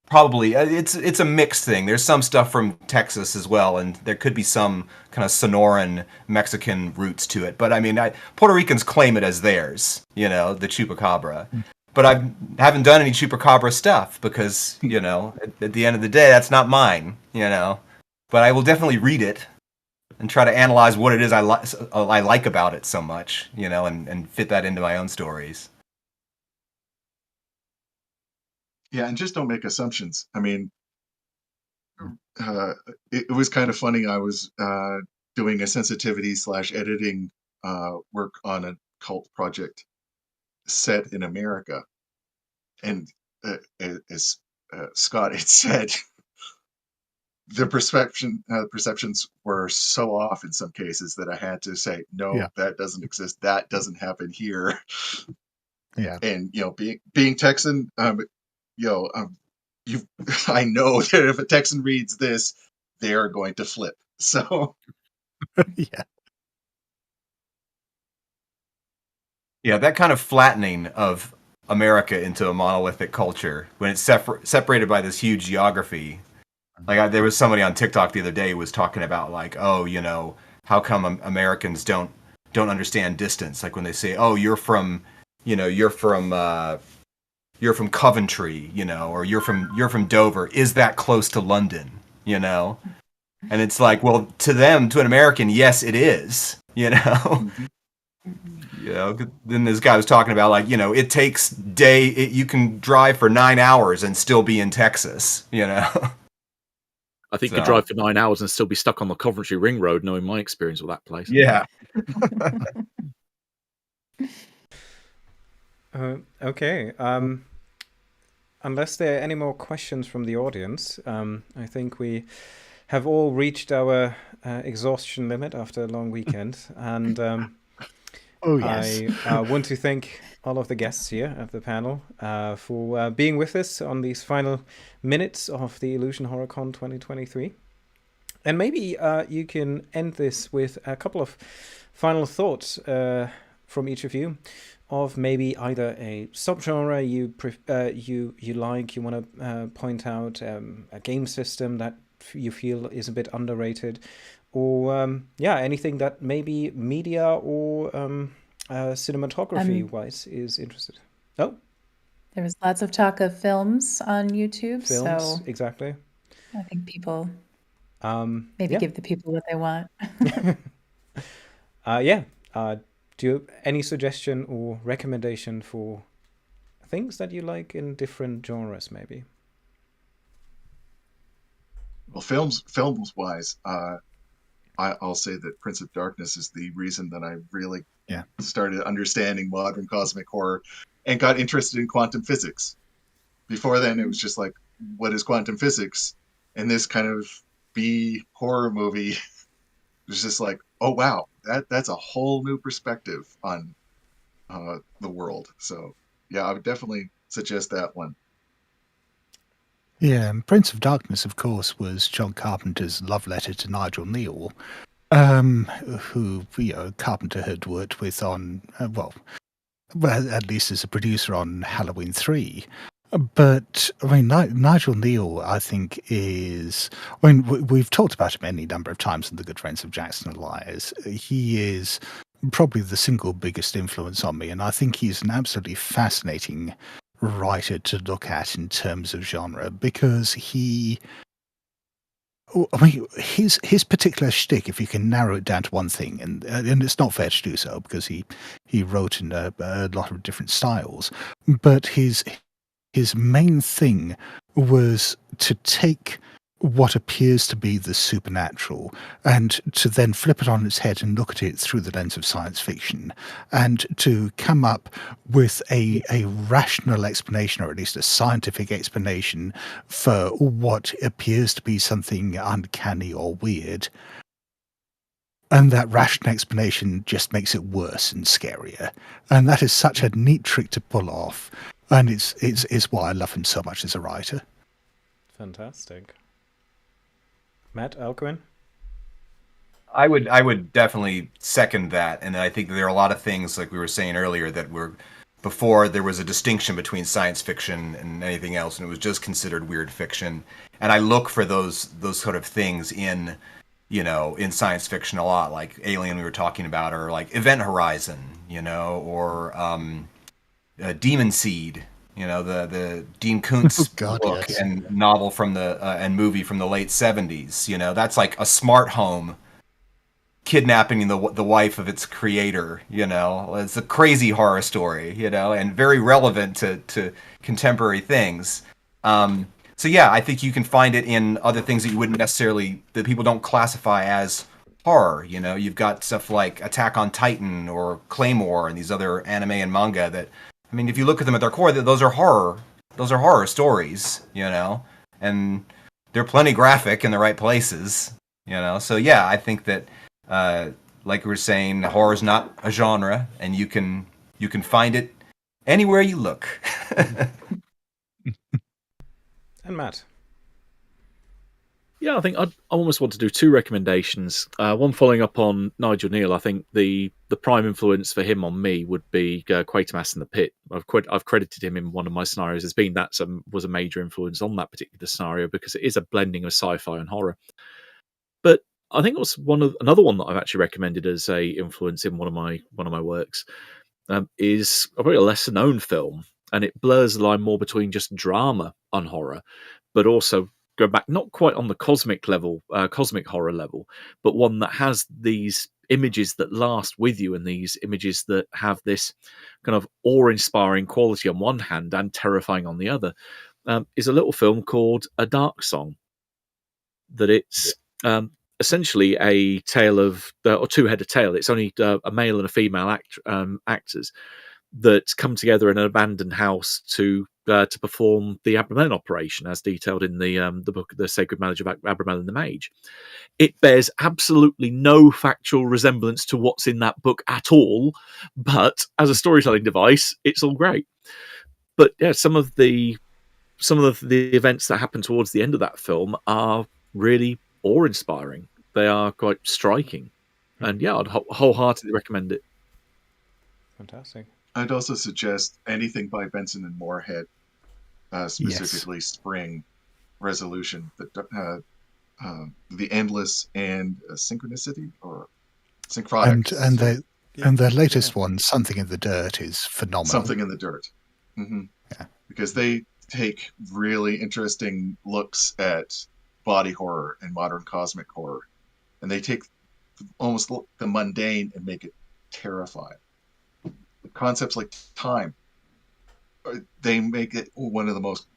Speaker 3: probably it's a mixed thing. There's some stuff from Texas as well, and there could be some kind of Sonoran Mexican roots to it. But I mean, Puerto Ricans claim it as theirs, the Chupacabra. But I haven't done any Chupacabra stuff because, at the end of the day, that's not mine, But I will definitely read it and try to analyze what it is I like about it so much, and fit that into my own stories.
Speaker 4: Yeah, and just don't make assumptions. I mean, it was kind of funny. I was doing a sensitivity/editing work on a cult project set in America, and as Scott had said, the perceptions were so off in some cases that I had to say, no, that doesn't exist. That doesn't happen here.
Speaker 5: Yeah.
Speaker 4: And being Texan, I know that if a Texan reads this, they are going to flip. So
Speaker 5: Yeah.
Speaker 3: Yeah, that kind of flattening of America into a monolithic culture when it's separated by this huge geography. Like there was somebody on TikTok the other day who was talking about like, oh, how come Americans don't understand distance? Like when they say, oh, you're from Coventry, or you're from Dover. Is that close to London? And it's like, well, to an American, yes, it is. Then this guy was talking about like, it takes you can drive for 9 hours and still be in Texas.
Speaker 6: I think you could drive for 9 hours and still be stuck on the Coventry Ring Road, knowing my experience with that place.
Speaker 3: Yeah.
Speaker 1: Okay. Unless there are any more questions from the audience, I think we have all reached our exhaustion limit after a long weekend. And
Speaker 5: oh, yes.
Speaker 1: I want to thank all of the guests here at the panel for being with us on these final minutes of the Illusion HorrorCon 2023. And maybe you can end this with a couple of final thoughts from each of you of maybe either a subgenre you like, you want to point out, a game system that you feel is a bit underrated, or anything that maybe media or cinematography wise is interested. Oh,
Speaker 2: there was lots of talk of films on YouTube.
Speaker 1: Films,
Speaker 2: so
Speaker 1: exactly.
Speaker 2: I think people
Speaker 1: maybe
Speaker 2: give the people what they want.
Speaker 1: Do you have any suggestion or recommendation for things that you like in different genres, maybe?
Speaker 4: Well, films wise, I'll say that Prince of Darkness is the reason that I really started understanding modern cosmic horror and got interested in quantum physics. Before then, it was just like, what is quantum physics? And this kind of B horror movie was just like, oh wow, that's a whole new perspective on the world. So yeah, I would definitely suggest that one.
Speaker 5: Yeah, and Prince of Darkness, of course, was John Carpenter's love letter to Nigel Neal, who Carpenter had worked with on well, at least as a producer on Halloween 3. But I mean, Nigel Neal, I think, is. I mean, we've talked about him any number of times in The Good Friends of Jackson Elias. He is probably the single biggest influence on me, and I think he's an absolutely fascinating writer to look at in terms of genre, because his particular shtick, if you can narrow it down to one thing, and it's not fair to do so because he wrote in a lot of different styles, but his main thing was to take what appears to be the supernatural and to then flip it on its head and look at it through the lens of science fiction, and to come up with a rational explanation, or at least a scientific explanation, for what appears to be something uncanny or weird. And that rational explanation just makes it worse and scarier. And that is such a neat trick to pull off. And it's why I love him so much as a writer.
Speaker 1: Fantastic. Matt, Alcuin?
Speaker 3: I would definitely second that, and I think that there are a lot of things, like we were saying earlier, that were before there was a distinction between science fiction and anything else, and it was just considered weird fiction. And I look for those sort of things in, in science fiction a lot, like Alien we were talking about, or like Event Horizon, or Demon Seed, the Dean Koontz
Speaker 5: God,
Speaker 3: book
Speaker 5: yes.
Speaker 3: and novel from the and movie from the late 70s. That's like a smart home kidnapping the wife of its creator. It's a crazy horror story, and very relevant to contemporary things. So yeah, I think you can find it in other things that you wouldn't necessarily, that people don't classify as horror. You've got stuff like Attack on Titan or Claymore and these other anime and manga that, I mean, if you look at them at their core, those are horror stories, and they're plenty graphic in the right places, So yeah, I think that, like we were saying, horror is not a genre, and you can find it anywhere you look.
Speaker 1: And Matt?
Speaker 6: Yeah, I think I almost want to do two recommendations. One following up on Nigel Neal. I think the prime influence for him on me would be Quatermass in the Pit. I've credited him in one of my scenarios as being was a major influence on that particular scenario, because it is a blending of sci-fi and horror. But I think it was another one that I've actually recommended as a influence in one of my works is a very lesser known film, and it blurs the line more between just drama and horror, but also go back not quite on the cosmic horror level, but one that has these images that last with you, and these images that have this kind of awe-inspiring quality on one hand and terrifying on the other, is a little film called A Dark Song. That it's essentially a tale of, or two-headed tale. It's only a male and a female actors that come together in an abandoned house to perform the Abramelin operation, as detailed in the book The Sacred Marriage of Abramelin the Mage. It bears absolutely no factual resemblance to what's in that book at all, but as a storytelling device, it's all great. But yeah, some of the events that happen towards the end of that film are really awe-inspiring. They are quite striking, and yeah, I'd wholeheartedly recommend it.
Speaker 1: Fantastic.
Speaker 4: I'd also suggest anything by Benson and Moorhead, specifically Spring, Resolution, The Endless, and Synchronicity, or Synchronic.
Speaker 5: And their latest one, Something in the Dirt, is phenomenal.
Speaker 4: Something in the Dirt. Mm-hmm.
Speaker 5: Yeah.
Speaker 4: Because they take really interesting looks at body horror and modern cosmic horror, and they take almost the mundane and make it terrifying. Concepts like time, they make it one of the most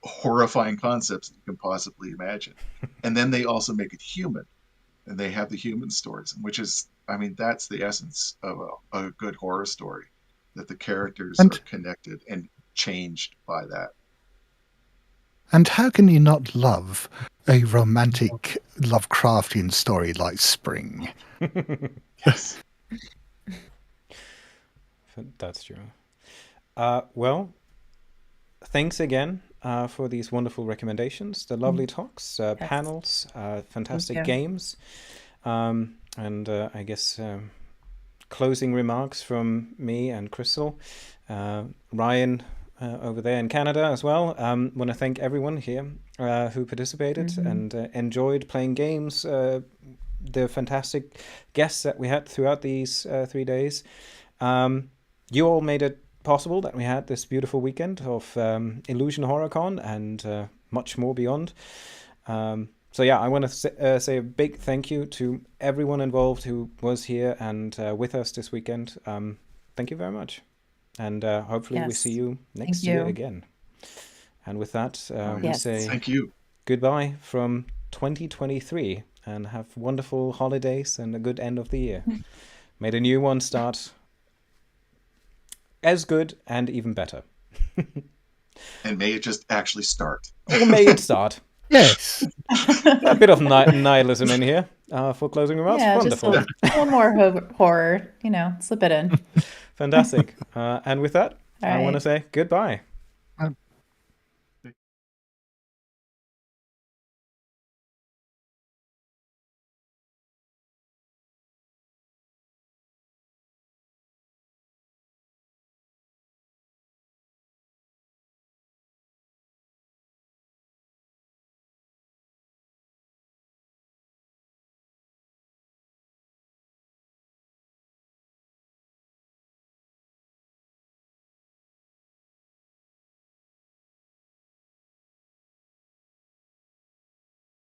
Speaker 4: horrifying concepts you can possibly imagine. And then they also make it human, and they have the human stories, which is, I mean, that's the essence of a good horror story, that the characters are connected and changed by that.
Speaker 5: And how can you not love a romantic Lovecraftian story like Spring?
Speaker 4: Yes.
Speaker 1: That's true. Well, thanks again for these wonderful recommendations, the lovely talks, panels, fantastic games, and I guess closing remarks from me and Crystal. Ryan over there in Canada as well. Want to thank everyone here who participated and enjoyed playing games, the fantastic guests that we had throughout these 3 days. You all made it possible that we had this beautiful weekend of Illusion HorrorCon and much more beyond. So yeah, I want to say a big thank you to everyone involved who was here and with us this weekend. Thank you very much. And hopefully we see you next year again. And with that, we say
Speaker 4: thank you.
Speaker 1: Goodbye from 2023, and have wonderful holidays and a good end of the year. May the new one start as good and even better.
Speaker 4: And may it just actually start.
Speaker 1: Or may it start.
Speaker 5: Yes.
Speaker 1: A bit of nihilism in here for closing remarks.
Speaker 2: Yeah,
Speaker 1: Wonderful.
Speaker 2: just a little more horror, slip it in.
Speaker 1: Fantastic. And with that,
Speaker 2: All
Speaker 1: I want to
Speaker 2: right.
Speaker 1: say goodbye.